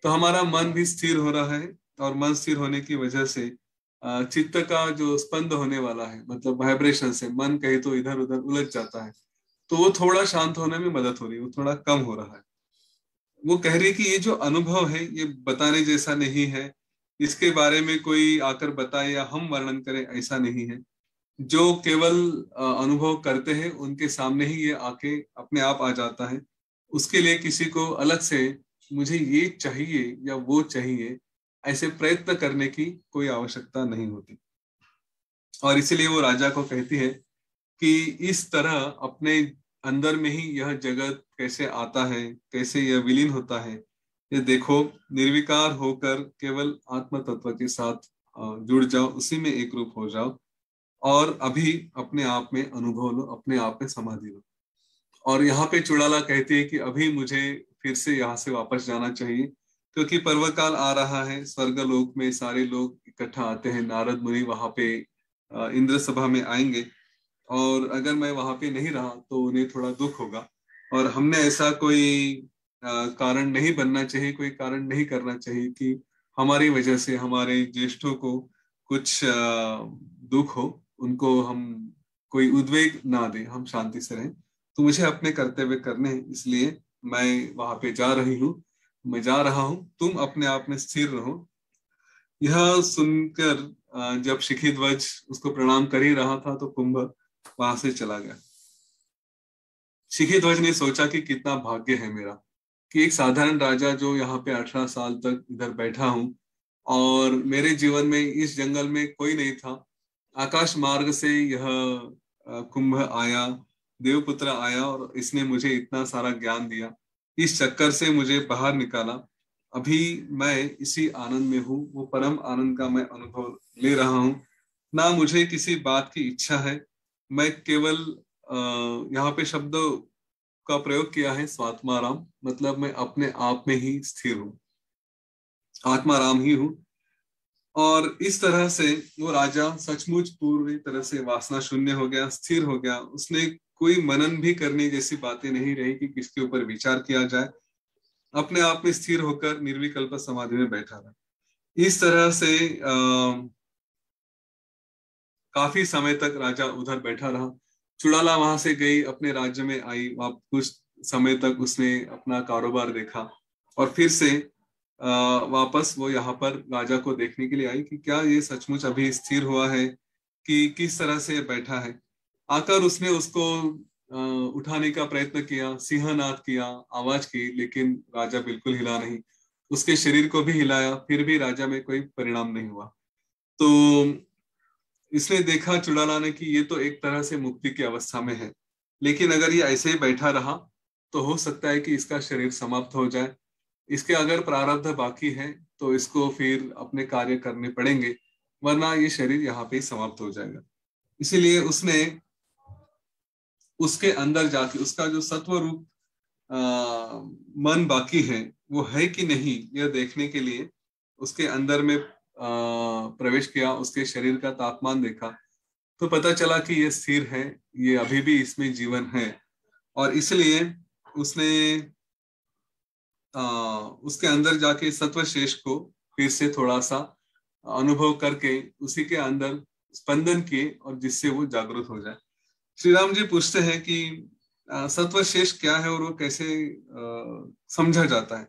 तो हमारा मन भी स्थिर हो रहा है। और मन स्थिर होने की वजह से चित्त का जो स्पंद होने वाला है, मतलब वाइब्रेशन से मन कहीं तो इधर उधर उलझ जाता है, तो वो थोड़ा शांत होने में मदद हो रही है, वो थोड़ा कम हो रहा है। वो कह रही कि ये जो अनुभव है ये बताने जैसा नहीं है, इसके बारे में कोई आकर बताए या हम वर्णन करें ऐसा नहीं है। जो केवल अनुभव करते हैं उनके सामने ही ये आके अपने आप आ जाता है। उसके लिए किसी को अलग से मुझे ये चाहिए या वो चाहिए ऐसे प्रयत्न करने की कोई आवश्यकता नहीं होती। और इसीलिए वो राजा को कहती है कि इस तरह अपने अंदर में ही यह जगत कैसे आता है, कैसे यह विलीन होता है, ये देखो। निर्विकार होकर केवल आत्म तत्व के साथ जुड़ जाओ, उसी में एक रूप हो जाओ, और अभी अपने आप में अनुभव लो, अपने आप में समाधि लो। और यहाँ पे चुड़ाला कहती है कि अभी मुझे फिर से यहाँ से वापस जाना चाहिए, क्योंकि पर्व काल आ रहा है, स्वर्ग लोक में सारे लोग इकट्ठा आते हैं, नारद मुनि वहां पे इंद्र सभा में आएंगे, और अगर मैं वहां पे नहीं रहा तो उन्हें थोड़ा दुख होगा। और हमने ऐसा कोई कारण नहीं बनना चाहिए, कोई कारण नहीं करना चाहिए कि हमारी वजह से हमारे ज्येष्ठों को कुछ दुख हो, उनको हम कोई उद्वेग ना दे, हम शांति से रहें। तो मुझे अपने कर्तव्य करने हैं, इसलिए मैं वहां पे जा रही हूँ, मैं जा रहा हूँ, तुम अपने आप में स्थिर रहो। यह सुनकर जब शिखी ध्वज उसको प्रणाम कर ही रहा था तो कुंभ वहां से चला गया। शिखी ध्वज ने सोचा कि कितना भाग्य है मेरा कि एक साधारण राजा जो यहाँ पे 18 साल तक इधर बैठा हूँ, और मेरे जीवन में इस जंगल में कोई नहीं था। आकाश मार्ग से यह कुंभ आया, देवपुत्र आया, और इसने मुझे इतना सारा ज्ञान दिया, इस चक्कर से मुझे बाहर निकाला। अभी मैं इसी आनंद में हूँ, वो परम आनंद का मैं अनुभव ले रहा हूँ। ना मुझे किसी बात की इच्छा है, मैं केवल यहाँ पे शब्द का प्रयोग किया है स्वात्माराम, मतलब मैं अपने आप में ही स्थिर हूँ, आत्माराम ही हूँ। और इस तरह से वो राजा सचमुच पूरी तरह से वासना शून्य हो गया, स्थिर हो गया। उसने कोई मनन भी करने जैसी बातें नहीं रही कि किसके ऊपर विचार किया जाए, अपने आप में स्थिर होकर निर्विकल्प समाधि में बैठा रहा। इस तरह से काफी समय तक राजा उधर बैठा रहा। चुड़ाला वहां से गई, अपने राज्य में आई, वहां कुछ समय तक उसने अपना कारोबार देखा और फिर से वापस वो यहाँ पर राजा को देखने के लिए आई कि क्या ये सचमुच अभी स्थिर हुआ है कि किस तरह से बैठा है। आकर उसने उसको उठाने का प्रयत्न किया, सिंहनाद किया, आवाज की, लेकिन राजा बिल्कुल हिला नहीं। उसके शरीर को भी हिलाया, फिर भी राजा में कोई परिणाम नहीं हुआ। तो इसने देखा चुड़ाला ने कि ये तो एक तरह से मुक्ति की अवस्था में है, लेकिन अगर ये ऐसे ही बैठा रहा तो हो सकता है कि इसका शरीर समाप्त हो जाए। इसके अगर प्रारब्ध बाकी है तो इसको फिर अपने कार्य करने पड़ेंगे, वरना ये शरीर यहाँ पे ही समाप्त हो जाएगा। इसीलिए उसने उसके अंदर जाके उसका जो सत्व रूप मन बाकी है वो है कि नहीं, यह देखने के लिए उसके अंदर में प्रवेश किया, उसके शरीर का तापमान देखा तो पता चला कि ये स्थिर है, ये अभी भी इसमें जीवन है। और इसलिए उसने उसके अंदर जाके सत्व शेष को फिर से थोड़ा सा अनुभव करके उसी के अंदर स्पंदन किए और जिससे वो जागृत हो जाए। श्री राम जी पूछते हैं कि सत्व शेष क्या है और वो कैसे समझा जाता है।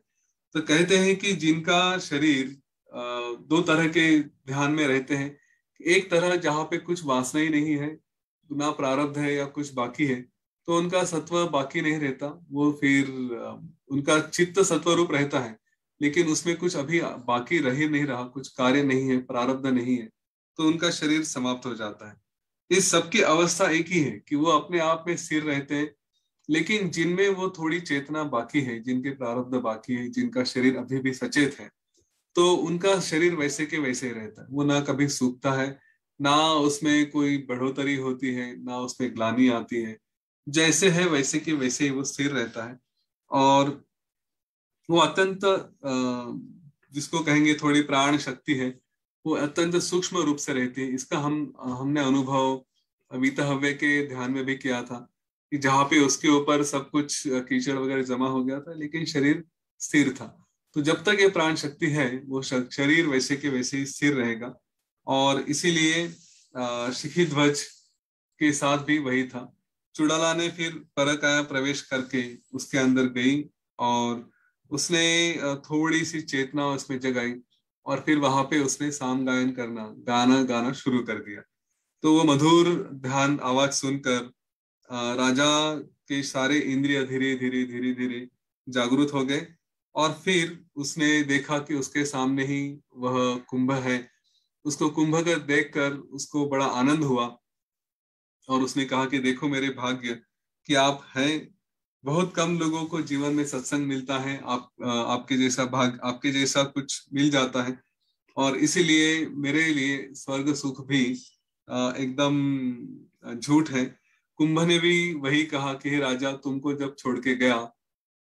तो कहते हैं कि जिनका शरीर दो तरह के ध्यान में रहते हैं। एक तरह जहाँ पे कुछ वासना ही नहीं है, ना प्रारब्ध है या कुछ बाकी है, तो उनका सत्व बाकी नहीं रहता, वो फिर उनका चित्त सत्व रूप रहता है, लेकिन उसमें कुछ अभी बाकी रह नहीं रहा, कुछ कार्य नहीं है, प्रारब्ध नहीं है, तो उनका शरीर समाप्त हो जाता है। इस सबकी अवस्था एक ही है कि वो अपने आप में स्थिर रहते हैं, लेकिन जिनमें वो थोड़ी चेतना बाकी है, जिनके प्रारब्ध बाकी है, जिनका शरीर अभी भी सचेत है, तो उनका शरीर वैसे के वैसे ही रहता है। वो ना कभी सूखता है, ना उसमें कोई बढ़ोतरी होती है, ना उसमें ग्लानि आती है, जैसे है वैसे के वैसे ही वो स्थिर रहता है। और वो अत्यंत जिसको कहेंगे थोड़ी प्राण शक्ति है, वो अत्यंत सूक्ष्म रूप से रहती है। इसका हमने अनुभव वीतहव्य के ध्यान में भी किया था कि जहाँ पे उसके ऊपर सब कुछ कीचड़ वगैरह जमा हो गया था, लेकिन शरीर स्थिर था। तो जब तक ये प्राण शक्ति है वो शरीर वैसे के वैसे ही स्थिर रहेगा। और इसीलिए शिखी ध्वज के साथ भी वही था। चुड़ाला ने फिर परकाया प्रवेश करके उसके अंदर गई और उसने थोड़ी सी चेतना उसमें जगाई और फिर वहां पे उसने साम गायन करना, गाना गाना शुरू कर दिया। तो वो मधुर ध्यान आवाज सुनकर राजा के सारे इंद्रिय धीरे धीरे धीरे धीरे जागृत हो गए। और फिर उसने देखा कि उसके सामने ही वह कुंभ है। उसको कुंभ कर देखकर उसको बड़ा आनंद हुआ और उसने कहा कि देखो मेरे भाग्य कि आप हैं। बहुत कम लोगों को जीवन में सत्संग मिलता है, आपके जैसा भाग, आपके जैसा कुछ मिल जाता है। और इसीलिए मेरे लिए स्वर्ग सुख भी एकदम झूठ है। कुंभ ने भी वही कहा कि हे राजा, तुमको जब छोड़ के गया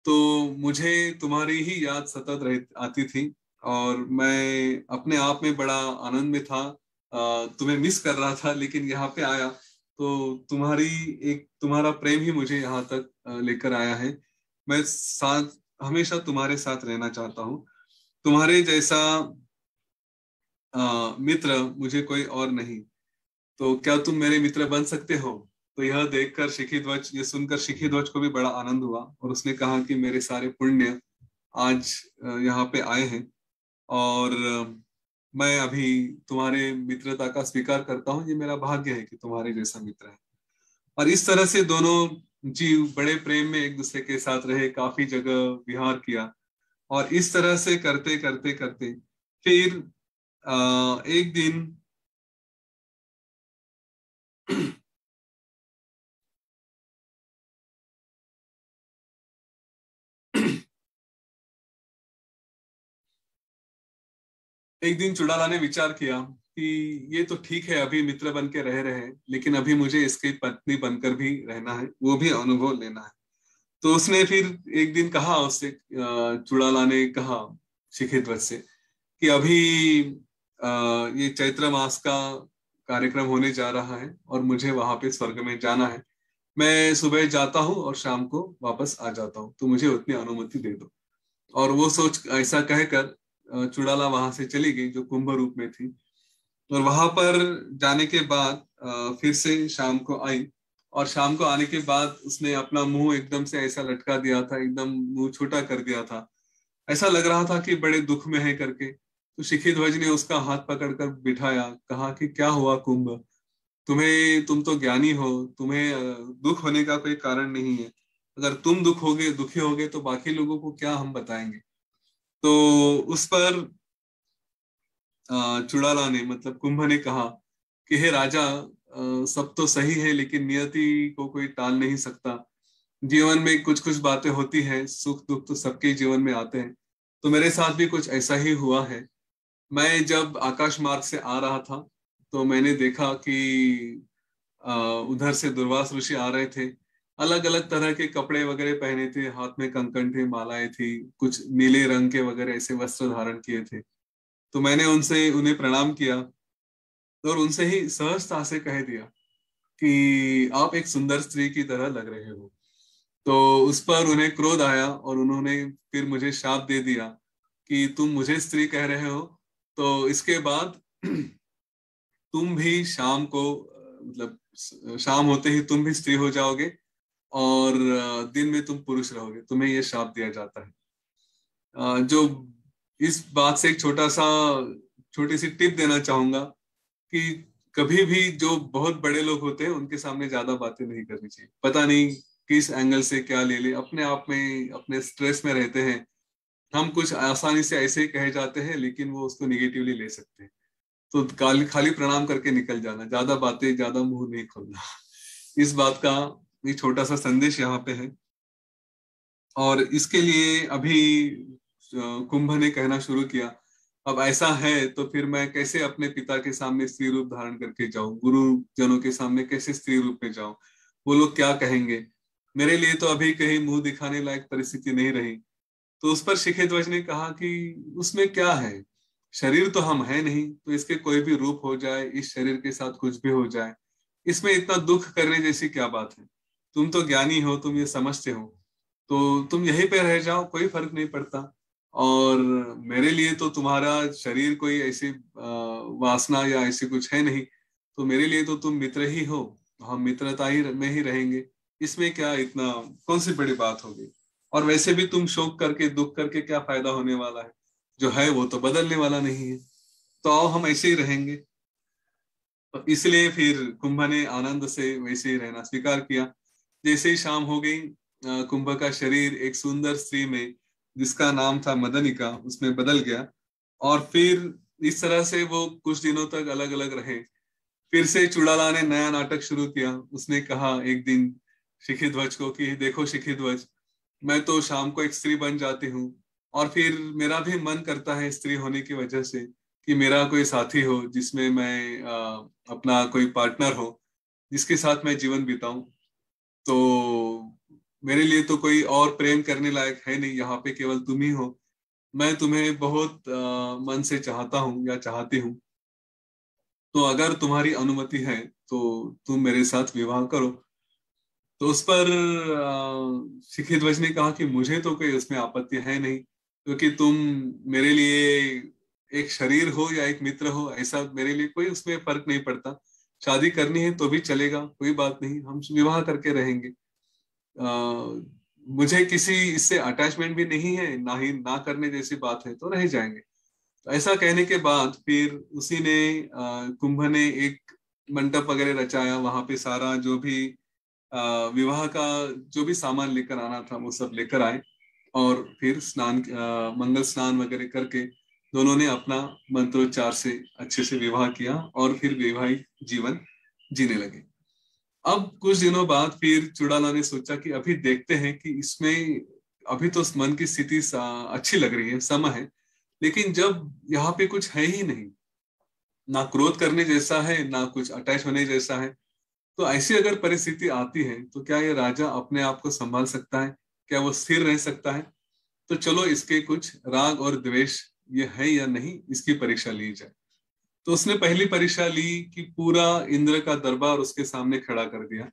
तो मुझे तुम्हारी ही याद सतत रह आती थी और मैं अपने आप में बड़ा आनंद में था, तुम्हें मिस कर रहा था, लेकिन यहाँ पे आया तो तुम्हारा प्रेम ही मुझे यहाँ तक लेकर आया है। मैं साथ हमेशा तुम्हारे साथ रहना चाहता हूँ। तुम्हारे जैसा मित्र मुझे कोई और नहीं, तो क्या तुम मेरे मित्र बन सकते हो? तो यह देखकर शिखी ध्वज, ये सुनकर शिखी ध्वज को भी बड़ा आनंद हुआ और उसने कहा कि मेरे सारे पुण्य आज यहाँ पे आए हैं और मैं अभी तुम्हारे मित्रता का स्वीकार करता हूँ। ये मेरा भाग्य है कि तुम्हारे जैसा मित्र है। और इस तरह से दोनों जीव बड़े प्रेम में एक दूसरे के साथ रहे, काफी जगह विहार किया। और इस तरह से करते करते करते फिर एक दिन एक दिन चुड़ाला ने विचार किया कि ये तो ठीक है, अभी मित्र बन के रह रहे हैं, लेकिन अभी मुझे इसकी पत्नी बनकर भी रहना है, वो भी अनुभव लेना है। तो उसने फिर एक दिन कहा उससे, चुड़ाला ने कहा शिखिध्वज से कि अभी ये चैत्र मास का कार्यक्रम होने जा रहा है और मुझे वहां पे स्वर्ग में जाना है। मैं सुबह जाता हूँ और शाम को वापस आ जाता हूँ, तो मुझे उतनी अनुमति दे दो। और वो सोच ऐसा कहकर चुड़ाला वहां से चली गई जो कुंभ रूप में थी। और वहां पर जाने के बाद फिर से शाम को आई, और शाम को आने के बाद उसने अपना मुंह एकदम से ऐसा लटका दिया था, एकदम मुंह छोटा कर दिया था, ऐसा लग रहा था कि बड़े दुख में है करके। तो शिखिध्वज ने उसका हाथ पकड़कर बिठाया, कहा कि क्या हुआ कुंभ, तुम तो ज्ञानी हो, तुम्हें दुख होने का कोई कारण नहीं है। अगर तुम दुखी होगे तो बाकी लोगों को क्या हम बताएंगे। तो उस पर चुड़ाला ने, मतलब कुंभ ने कहा कि हे राजा, सब तो सही है लेकिन नियति को कोई टाल नहीं सकता। जीवन में कुछ कुछ बातें होती हैं, सुख दुख तो सबके जीवन में आते हैं। तो मेरे साथ भी कुछ ऐसा ही हुआ है। मैं जब आकाश मार्ग से आ रहा था तो मैंने देखा कि उधर से दुर्वास ऋषि आ रहे थे। अलग अलग तरह के कपड़े वगैरह पहने थे, हाथ में कंकण थे, मालाएं थी, कुछ नीले रंग के वगैरह ऐसे वस्त्र धारण किए थे। तो मैंने उनसे उन्हें प्रणाम किया और उनसे ही सहजता से कह दिया कि आप एक सुंदर स्त्री की तरह लग रहे हो। तो उस पर उन्हें क्रोध आया और उन्होंने फिर मुझे शाप दे दिया कि तुम मुझे स्त्री कह रहे हो, तो इसके बाद तुम भी शाम को मतलब शाम होते ही तुम भी स्त्री हो जाओगे और दिन में तुम पुरुष रहोगे, तुम्हें ये शाप दिया जाता है। जो इस बात से एक छोटी सी टिप देना चाहूंगा कि कभी भी जो बहुत बड़े लोग होते हैं उनके सामने ज्यादा बातें नहीं करनी चाहिए। पता नहीं किस एंगल से क्या ले ले, अपने आप में अपने स्ट्रेस में रहते हैं, हम कुछ आसानी से ऐसे ही कहे जाते हैं लेकिन वो उसको निगेटिवली ले सकते हैं। तो खाली खाली प्रणाम करके निकल जाना, ज्यादा बातें, ज्यादा मुंह नहीं खोलना। इस बात का एक छोटा सा संदेश यहाँ पे है। और इसके लिए अभी कुंभ ने कहना शुरू किया, अब ऐसा है तो फिर मैं कैसे अपने पिता के सामने स्त्री रूप धारण करके जाऊं, गुरुजनों के सामने कैसे स्त्री रूप में जाऊं, वो लोग क्या कहेंगे। मेरे लिए तो अभी कहीं मुंह दिखाने लायक परिस्थिति नहीं रही। तो उस पर शिखिध्वज ने कहा कि उसमें क्या है, शरीर तो हम है नहीं, तो इसके कोई भी रूप हो जाए, इस शरीर के साथ कुछ भी हो जाए, इसमें इतना दुख करने जैसी क्या बात है। तुम तो ज्ञानी हो, तुम ये समझते हो, तो तुम यहीं पे रह जाओ, कोई फर्क नहीं पड़ता। और मेरे लिए तो तुम्हारा शरीर कोई ऐसी वासना या ऐसी कुछ है नहीं, तो मेरे लिए तो तुम मित्र ही हो, हम मित्रता ही में ही रहेंगे, इसमें क्या इतना कौन सी बड़ी बात होगी। और वैसे भी तुम शोक करके दुख करके क्या फायदा होने वाला है, जो है वो तो बदलने वाला नहीं है, तो आओ हम ऐसे ही रहेंगे। तो इसलिए फिर कुंभ ने आनंद से वैसे ही रहना स्वीकार किया। जैसे ही शाम हो गई, कुंभ का शरीर एक सुंदर स्त्री में जिसका नाम था मदनिका उसमें बदल गया। और फिर इस तरह से वो कुछ दिनों तक अलग अलग रहे। फिर से चुड़ाला ने नया नाटक शुरू किया। उसने कहा एक दिन शिखिध्वज को कि देखो शिखिध्वज, मैं तो शाम को एक स्त्री बन जाती हूँ, और फिर मेरा भी मन करता है स्त्री होने की वजह से कि मेरा कोई साथी हो, जिसमें मैं अपना कोई पार्टनर हो, जिसके साथ मैं जीवन बिताऊं। तो मेरे लिए तो कोई और प्रेम करने लायक है नहीं, यहाँ पे केवल तुम ही हो। मैं तुम्हें बहुत मन से चाहता हूँ या चाहती हूँ, तो अगर तुम्हारी अनुमति है तो तुम मेरे साथ विवाह करो। तो उस पर शिखिध्वज ने कहा कि मुझे तो कोई उसमें आपत्ति है नहीं, क्योंकि तुम मेरे लिए एक शरीर हो या एक मित्र हो, ऐसा मेरे लिए कोई उसमें फर्क नहीं पड़ता। शादी करनी है तो भी चलेगा, कोई बात नहीं, हम विवाह करके रहेंगे। मुझे किसी इससे अटैचमेंट भी नहीं है, ना ही ना करने जैसी बात है, तो रह जाएंगे। तो ऐसा कहने के बाद फिर उसी ने कुंभ ने एक मंडप वगैरह रचाया, वहां पे सारा जो भी विवाह का जो भी सामान लेकर आना था वो सब लेकर आए। और फिर मंगल स्नान वगैरह करके दोनों ने अपना मंत्रोच्चार से अच्छे से विवाह किया और फिर वैवाहिक जीवन जीने लगे। अब कुछ दिनों बाद फिर चुड़ाला ने सोचा कि अभी देखते हैं कि इसमें अभी तो मन की स्थिति अच्छी लग रही है, समय है, लेकिन जब यहाँ पे कुछ है ही नहीं, ना क्रोध करने जैसा है ना कुछ अटैच होने जैसा है, तो ऐसी अगर परिस्थिति आती है तो क्या ये राजा अपने आप को संभाल सकता है, क्या वो स्थिर रह सकता है। तो चलो इसके कुछ राग और द्वेष ये है या नहीं, इसकी परीक्षा ली जाए। तो उसने पहली परीक्षा ली कि पूरा इंद्र का दरबार उसके सामने खड़ा कर दिया।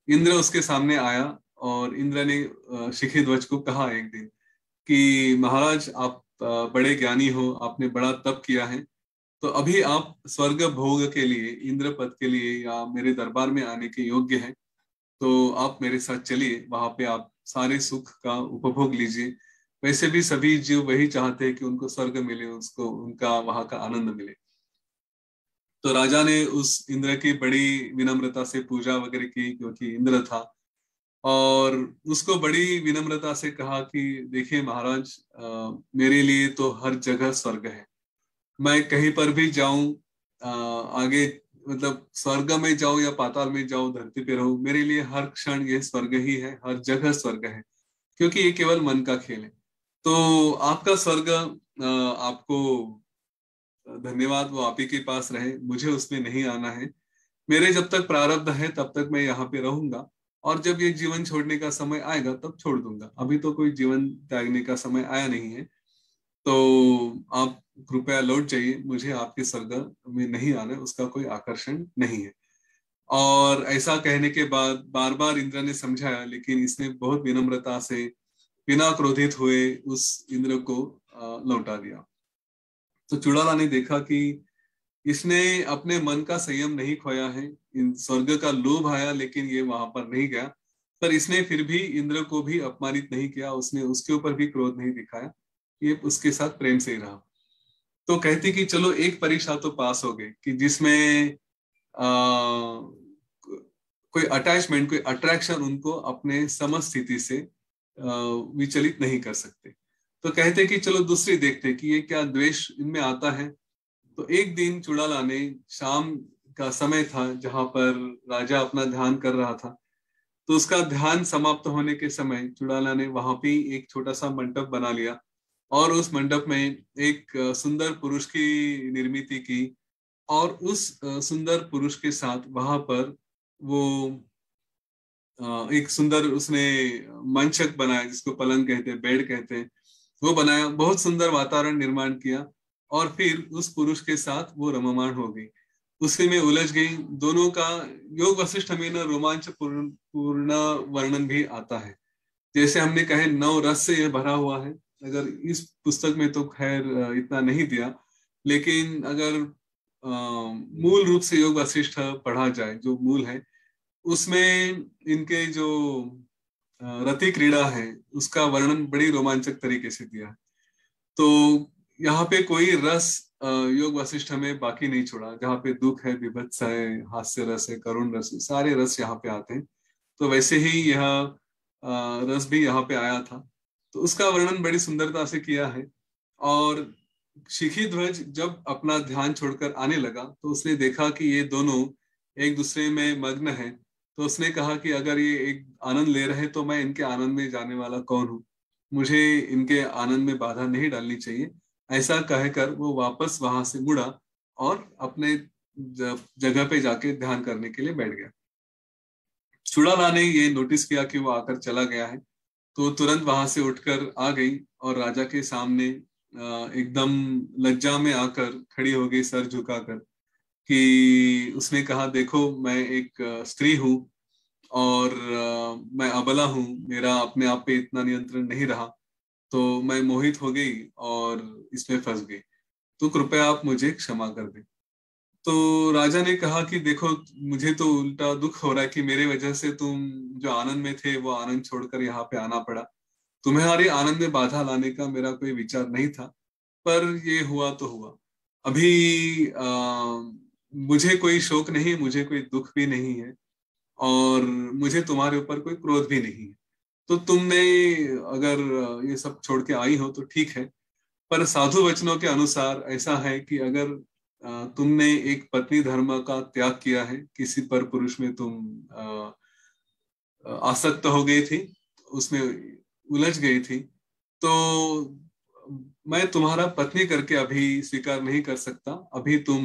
इंद्र उसके सामने आया और इंद्र ने शिखिध्वज को कहा एक दिन कि महाराज, आप बड़े ज्ञानी हो, आपने बड़ा तप किया है, तो अभी आप स्वर्ग भोग के लिए, इंद्र पद के लिए या मेरे दरबार में आने के योग्य हैं। तो आप मेरे साथ चलिए, वहां पे आप सारे सुख का उपभोग लीजिए। वैसे भी सभी जीव वही चाहते हैं कि उनको स्वर्ग मिले, उसको उनका वहां का आनंद मिले। तो राजा ने उस इंद्र की बड़ी विनम्रता से पूजा वगैरह की, क्योंकि इंद्र था। और उसको बड़ी विनम्रता से कहा कि देखिए महाराज, मेरे लिए तो हर जगह स्वर्ग है। मैं कहीं पर भी जाऊं, आगे मतलब स्वर्ग में जाऊं या पाताल में जाऊं, धरती पे रहूं, मेरे लिए हर क्षण ये स्वर्ग ही है, हर जगह स्वर्ग है, क्योंकि ये केवल मन का खेल है। तो आपका स्वर्ग, आपको धन्यवाद, वो आप ही के पास रहे, मुझे उसमें नहीं आना है। मेरे जब तक प्रारब्ध है तब तक मैं यहाँ पे रहूंगा, और जब ये जीवन छोड़ने का समय आएगा तब छोड़ दूंगा। अभी तो कोई जीवन त्यागने का समय आया नहीं है। तो आप कृपया लौट जाइए, मुझे आपके स्वर्ग में नहीं आना है, उसका कोई आकर्षण नहीं है। और ऐसा कहने के बाद बार बार इंद्र ने समझाया, लेकिन इसने बहुत विनम्रता से बिना क्रोधित हुए उस इंद्र को लौटा दिया। तो चुड़ाला ने देखा कि इसने अपने मन का संयम नहीं खोया है। इन स्वर्ग का लोभ आया, लेकिन ये वहां पर नहीं गया। पर इसने फिर भी इंद्र को भी अपमानित नहीं किया, उसने उसके ऊपर भी क्रोध नहीं दिखाया, ये उसके साथ प्रेम से ही रहा। तो कहती कि चलो एक परीक्षा तो पास हो गई, कि जिसमें कोई अटैचमेंट, कोई अट्रैक्शन उनको अपने समस्थिति से विचलित नहीं कर सकते। तो कहते कि चलो दूसरी देखते कि ये क्या द्वेष इनमें आता है। तो एक दिन चुड़ाला ने, शाम का समय था जहां पर राजा अपना ध्यान कर रहा था, तो उसका ध्यान समाप्त होने के समय चुड़ाला ने वहां पे एक छोटा सा मंडप बना लिया, और उस मंडप में एक सुंदर पुरुष की निर्मित की, और उस सुंदर पुरुष के साथ वहां पर वो एक सुंदर उसने मंचक बनाया, जिसको पलंग कहते हैं, बेड कहते हैं, वो बनाया, बहुत सुंदर वातावरण निर्माण किया। और फिर उस पुरुष के साथ वो रममाण हो गई, उसी में उलझ गई। दोनों का योग वशिष्ठ में न रोमांच पूर्ण वर्णन भी आता है। जैसे हमने कहे 9 रस से यह भरा हुआ है। अगर इस पुस्तक में तो खैर इतना नहीं दिया, लेकिन अगर मूल रूप से योग वशिष्ठ पढ़ा जाए, जो मूल है, उसमें इनके जो रति क्रीड़ा है उसका वर्णन बड़ी रोमांचक तरीके से दिया है। तो यहाँ पे कोई रस योग वशिष्ठ में बाकी नहीं छोड़ा। जहाँ पे दुख है, विभत्स है, हास्य रस है, करुण रस है, सारे रस यहाँ पे आते हैं। तो वैसे ही यह रस भी यहाँ पे आया था। तो उसका वर्णन बड़ी सुंदरता से किया है। और शिखी ध्वज जब अपना ध्यान छोड़कर आने लगा, तो उसने देखा कि ये दोनों एक दूसरे में मग्न हैं। तो उसने कहा कि अगर ये एक आनंद ले रहे तो मैं इनके आनंद में जाने वाला कौन हूँ, मुझे इनके आनंद में बाधा नहीं डालनी चाहिए। ऐसा कहकर वो वापस वहां से मुड़ा और अपने जगह पे जाके ध्यान करने के लिए बैठ गया। चुड़ाला ने ये नोटिस किया कि वो आकर चला गया है, तो तुरंत वहां से उठकर आ गई और राजा के सामने एकदम लज्जा में आकर खड़ी हो गई, सर झुकाकर। कि उसने कहा, देखो मैं एक स्त्री हूँ, और मैं अबला हूँ, मेरा अपने आप पे इतना नियंत्रण नहीं रहा, तो मैं मोहित हो गई और इसमें फंस गई। तो कृपया आप मुझे क्षमा कर दें। तो राजा ने कहा कि देखो, मुझे तो उल्टा दुख हो रहा है कि मेरे वजह से तुम जो आनंद में थे वो आनंद छोड़कर यहाँ पे आना पड़ा। तुम्हारे आनंद में बाधा लाने का मेरा कोई विचार नहीं था, पर ये हुआ तो हुआ। अभी मुझे कोई शोक नहीं, मुझे कोई दुख भी नहीं है, और मुझे तुम्हारे ऊपर कोई क्रोध भी नहीं है। तो तुमने अगर ये सब छोड़ के आई हो तो ठीक है, पर साधु वचनों के अनुसार ऐसा है कि अगर तुमने एक पत्नी धर्म का त्याग किया है, किसी पर पुरुष में तुम आसक्त हो गई थी, उसमें उलझ गई थी, तो मैं तुम्हारा पत्नी करके अभी स्वीकार नहीं कर सकता। अभी तुम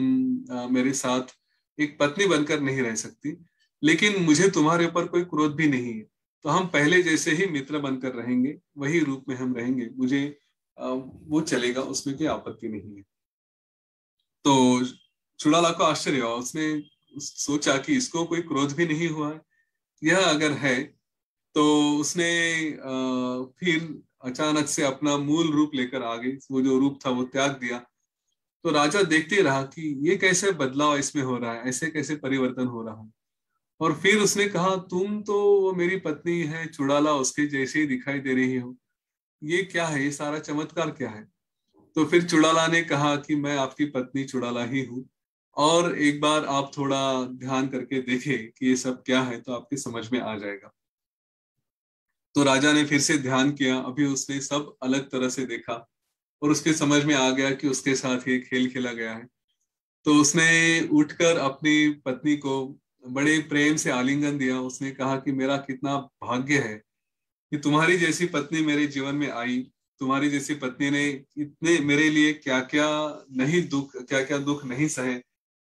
मेरे साथ एक पत्नी बनकर नहीं रह सकती, लेकिन मुझे तुम्हारे ऊपर कोई क्रोध भी नहीं है। तो हम पहले जैसे ही मित्र बनकर रहेंगे, वही रूप में हम रहेंगे, मुझे वो चलेगा, उसमें कोई आपत्ति नहीं है। तो चुड़ाला को आश्चर्य हुआ, उसने सोचा कि इसको कोई क्रोध भी नहीं हुआ है। यह अगर है तो उसने फिर अचानक से अपना मूल रूप लेकर आ गई, वो जो रूप था वो त्याग दिया। तो राजा देखते रहा कि ये कैसे बदलाव इसमें हो रहा है, ऐसे कैसे परिवर्तन हो रहा है। और फिर उसने कहा, तुम तो वो मेरी पत्नी है चुड़ाला, उसके जैसे ही दिखाई दे रही हो, ये क्या है, ये सारा चमत्कार क्या है। तो फिर चुड़ाला ने कहा कि मैं आपकी पत्नी चुड़ाला ही हूँ, और एक बार आप थोड़ा ध्यान करके देखें कि ये सब क्या है, तो आपके समझ में आ जाएगा। तो राजा ने फिर से ध्यान किया, अभी उसने सब अलग तरह से देखा, और उसके समझ में आ गया कि उसके साथ ये खेल खेला गया है। तो उसने उठकर अपनी पत्नी को बड़े प्रेम से आलिंगन दिया। उसने कहा कि मेरा कितना भाग्य है कि तुम्हारी जैसी पत्नी मेरे जीवन में आई। तुम्हारी जैसी पत्नी ने इतने मेरे लिए क्या क्या नहीं दुख, क्या क्या दुख नहीं सहे,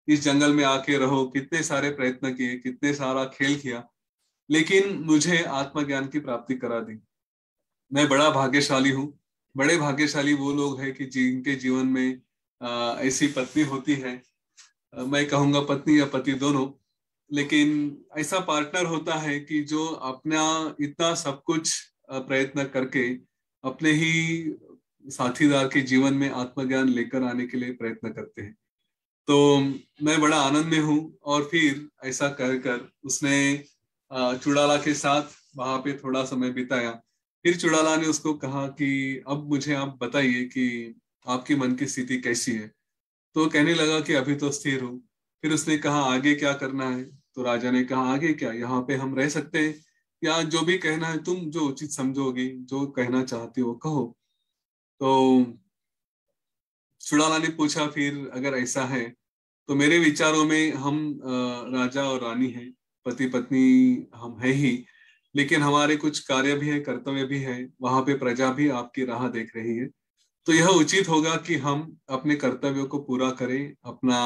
इस जंगल में आके रहो, कितने सारे प्रयत्न किए, कितने सारा खेल किया, लेकिन मुझे आत्मज्ञान की प्राप्ति करा दी। मैं बड़ा भाग्यशाली हूँ। बड़े भाग्यशाली वो लोग हैं कि जिनके जीवन में ऐसी पत्नी होती है। मैं कहूंगा पत्नी या पति दोनों, लेकिन ऐसा पार्टनर होता है कि जो अपना इतना सब कुछ प्रयत्न करके अपने ही साथीदार के जीवन में आत्मज्ञान लेकर आने के लिए प्रयत्न करते हैं। तो मैं बड़ा आनंद में हूँ। और फिर ऐसा कहकर उसने चुड़ाला के साथ वहां पे थोड़ा समय बिताया। फिर चुड़ाला ने उसको कहा कि अब मुझे आप बताइए कि आपकी मन की स्थिति कैसी है। तो कहने लगा कि अभी तो स्थिर हूँ। फिर उसने कहा, आगे क्या करना है। तो राजा ने कहा, आगे क्या, यहाँ पे हम रह सकते हैं, या जो भी कहना है तुम जो उचित समझोगी, जो कहना चाहती हो कहो। तो चुड़ाला ने पूछा, फिर अगर ऐसा है तो मेरे विचारों में हम राजा और रानी हैं, पति पत्नी हम है ही, लेकिन हमारे कुछ कार्य भी है, कर्तव्य भी है, वहां पे प्रजा भी आपकी राह देख रही है। तो यह उचित होगा कि हम अपने कर्तव्यों को पूरा करें, अपना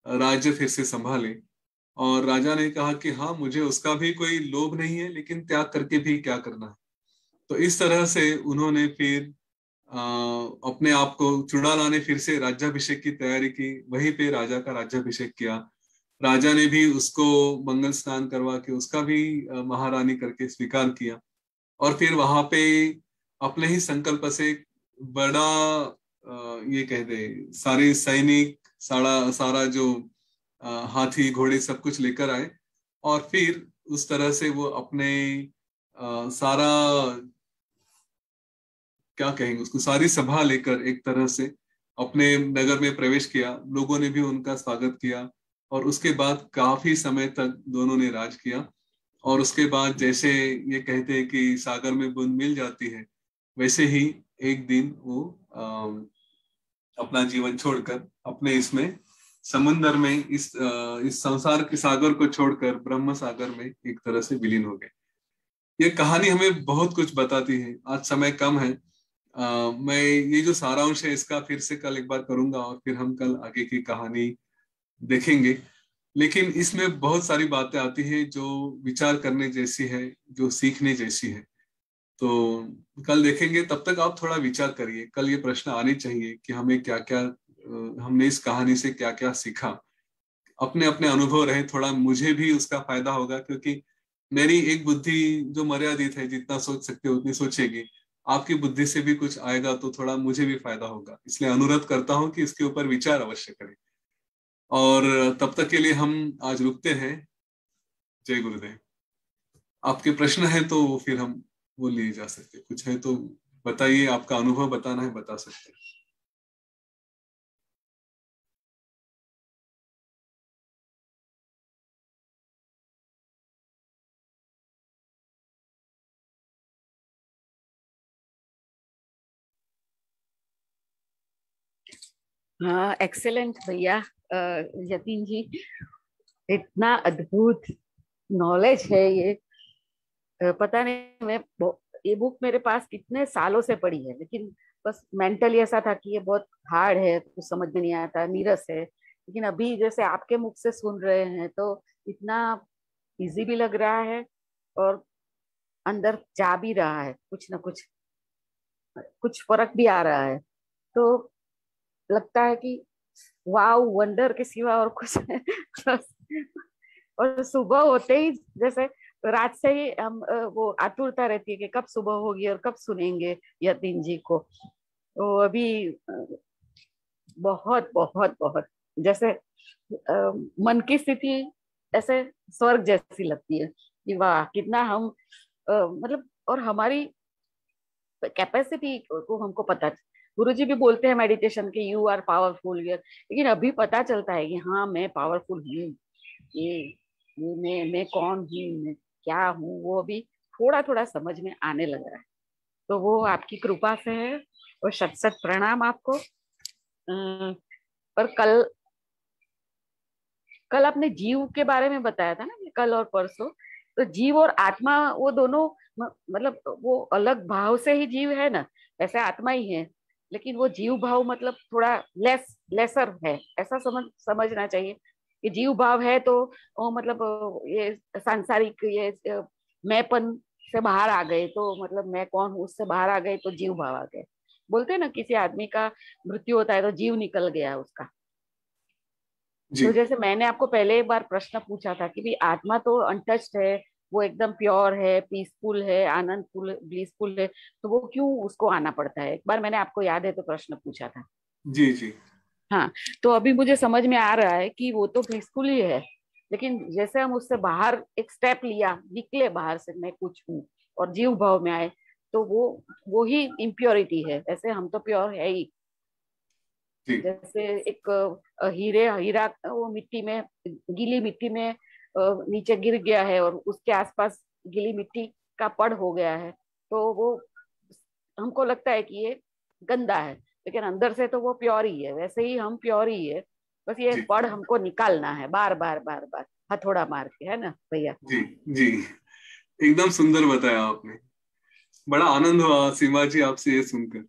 राज्य फिर से संभालें। और राजा ने कहा कि हाँ, मुझे उसका भी कोई लोभ नहीं है, लेकिन त्याग करके भी क्या करना है। तो इस तरह से उन्होंने फिर अ, अपने आप को, चुड़ाला ने फिर से राज्याभिषेक की तैयारी की, वहीं पे राजा का राज्याभिषेक किया। राजा ने भी उसको मंगल स्नान करवा के उसका भी महारानी करके स्वीकार किया। और फिर वहां पे अपने ही संकल्प से बड़ा ये कह दे, सारे सैनिक, सारा सारा जो हाथी घोड़े सब कुछ लेकर आए। और फिर उस तरह से वो अपने सारा, क्या कहेंगे उसको, सारी सभा लेकर एक तरह से अपने नगर में प्रवेश किया। लोगों ने भी उनका स्वागत किया, और उसके बाद काफी समय तक दोनों ने राज किया। और उसके बाद जैसे ये कहते हैं कि सागर में बूंद मिल जाती है, वैसे ही एक दिन वो अपना जीवन छोड़कर अपने इसमें समुन्दर में, इस संसार के सागर को छोड़कर ब्रह्म सागर में एक तरह से विलीन हो गए। ये कहानी हमें बहुत कुछ बताती है। आज समय कम है। मैं ये जो सारांश है इसका फिर से कल एक बार करूंगा, और फिर हम कल आगे की कहानी देखेंगे। लेकिन इसमें बहुत सारी बातें आती है जो विचार करने जैसी है, जो सीखने जैसी है। तो कल देखेंगे। तब तक आप थोड़ा विचार करिए, कल ये प्रश्न आने चाहिए कि हमें क्या क्या, हमने इस कहानी से क्या क्या सीखा। अपने अपने अनुभव रहे, थोड़ा मुझे भी उसका फायदा होगा, क्योंकि मेरी एक बुद्धि जो मर्यादित है, जितना सोच सकते हो उतनी सोचेगी। आपकी बुद्धि से भी कुछ आएगा तो थोड़ा मुझे भी फायदा होगा। इसलिए अनुरोध करता हूँ कि इसके ऊपर विचार अवश्य करें। और तब तक के लिए हम आज रुकते हैं। जय गुरुदेव। आपके प्रश्न है तो फिर हम वो लिए जा सकते, कुछ है तो बताइए, आपका अनुभव बताना है बता सकते हैं। हाँ, एक्सेलेंट भैया। यतीन जी, इतना अद्भुत नॉलेज है ये। पता नहीं, ये बुक मेरे पास कितने सालों से पड़ी है, लेकिन बस मेंटली ऐसा था कि ये बहुत हार्ड है, कुछ समझ में नहीं आता, नीरस है। लेकिन अभी जैसे आपके मुख से सुन रहे हैं तो इतना इजी भी लग रहा है, और अंदर जा भी रहा है, कुछ ना कुछ कुछ फर्क भी आ रहा है। तो लगता है कि वाव, वंडर के सिवा और कुछ और सुबह होते ही जैसे रात से ही हम वो आतुरता रहती है कि कब सुबह होगी और कब सुनेंगे यतीन जी को। तो अभी बहुत बहुत बहुत जैसे मन की स्थिति ऐसे स्वर्ग जैसी लगती है कि वाह कितना हम मतलब, और हमारी कैपेसिटी को हमको पता। गुरुजी भी बोलते हैं मेडिटेशन के यू आर पावरफुल, लेकिन अभी पता चलता है कि हाँ मैं पावरफुल हूँ। ये मैं कौन हूँ, मैं क्या हूँ, वो अभी थोड़ा थोड़ा समझ में आने लग रहा है। तो वो आपकी कृपा से है, और शत शत प्रणाम आपको। पर कल कल आपने जीव के बारे में बताया था ना, कि कल और परसों, तो जीव और आत्मा वो दोनों मतलब वो अलग भाव से ही जीव है ना, ऐसे आत्मा ही है, लेकिन वो जीव भाव मतलब थोड़ा लेसर है, ऐसा समझना चाहिए कि जीव भाव है तो वो मतलब ये सांसारिक ये मैंपन से बाहर आ गए, तो मतलब मैं कौन हूँ उससे बाहर आ गए तो जीव भाव आ गए। बोलते हैं ना किसी आदमी का मृत्यु होता है तो जीव निकल गया उसका। जी तो जैसे मैंने आपको पहले एक बार प्रश्न पूछा था कि भी आत्मा तो अनटच्ड है, वो एकदम प्योर है, पीसफुल है, आनंदफुल ब्लिसफुल है, तो वो क्यों उसको आना पड़ता है? एक बार मैंने आपको याद है तो प्रश्न पूछा था। जी जी हाँ, तो अभी मुझे समझ में आ रहा है कि वो तो ब्लिसफुल ही है, लेकिन जैसे हम उससे बाहर एक स्टेप लिया, निकले बाहर से मैं कुछ हूँ और जीव भाव में आए, तो वो ही इम्प्योरिटी है। ऐसे हम तो प्योर है ही। जी जैसे एक हीरा वो मिट्टी में, गीली मिट्टी में नीचे गिर गया है और उसके आसपास गीली मिट्टी का पड़ हो गया है, तो वो हमको लगता है कि ये गंदा है, लेकिन अंदर से तो वो प्योर ही है। वैसे ही हम प्योर ही है, बस ये जी पड़ हमको निकालना है बार बार बार बार हथौड़ा मार के, है ना भैया? जी जी एकदम सुंदर बताया आपने। बड़ा आनंद हुआ सीमा जी आपसे ये सुनकर।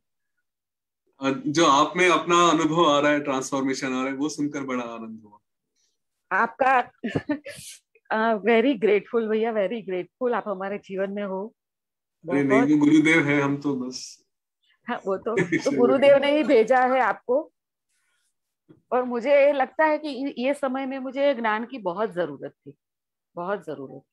जो आप में अपना अनुभव आ रहा है, ट्रांसफॉर्मेशन आ रहा है, वो सुनकर बड़ा आनंद हुआ। आपका वेरी ग्रेटफुल भैया, वेरी ग्रेटफुल, आप हमारे जीवन में हो अरे नहीं, बहुत। वो गुरुदेव है, हम तो बस हाँ, वो तो सेवक गुरुदेव है। ने ही भेजा है आपको। और मुझे लगता है कि ये समय में मुझे ज्ञान की बहुत जरूरत थी, बहुत जरूरत।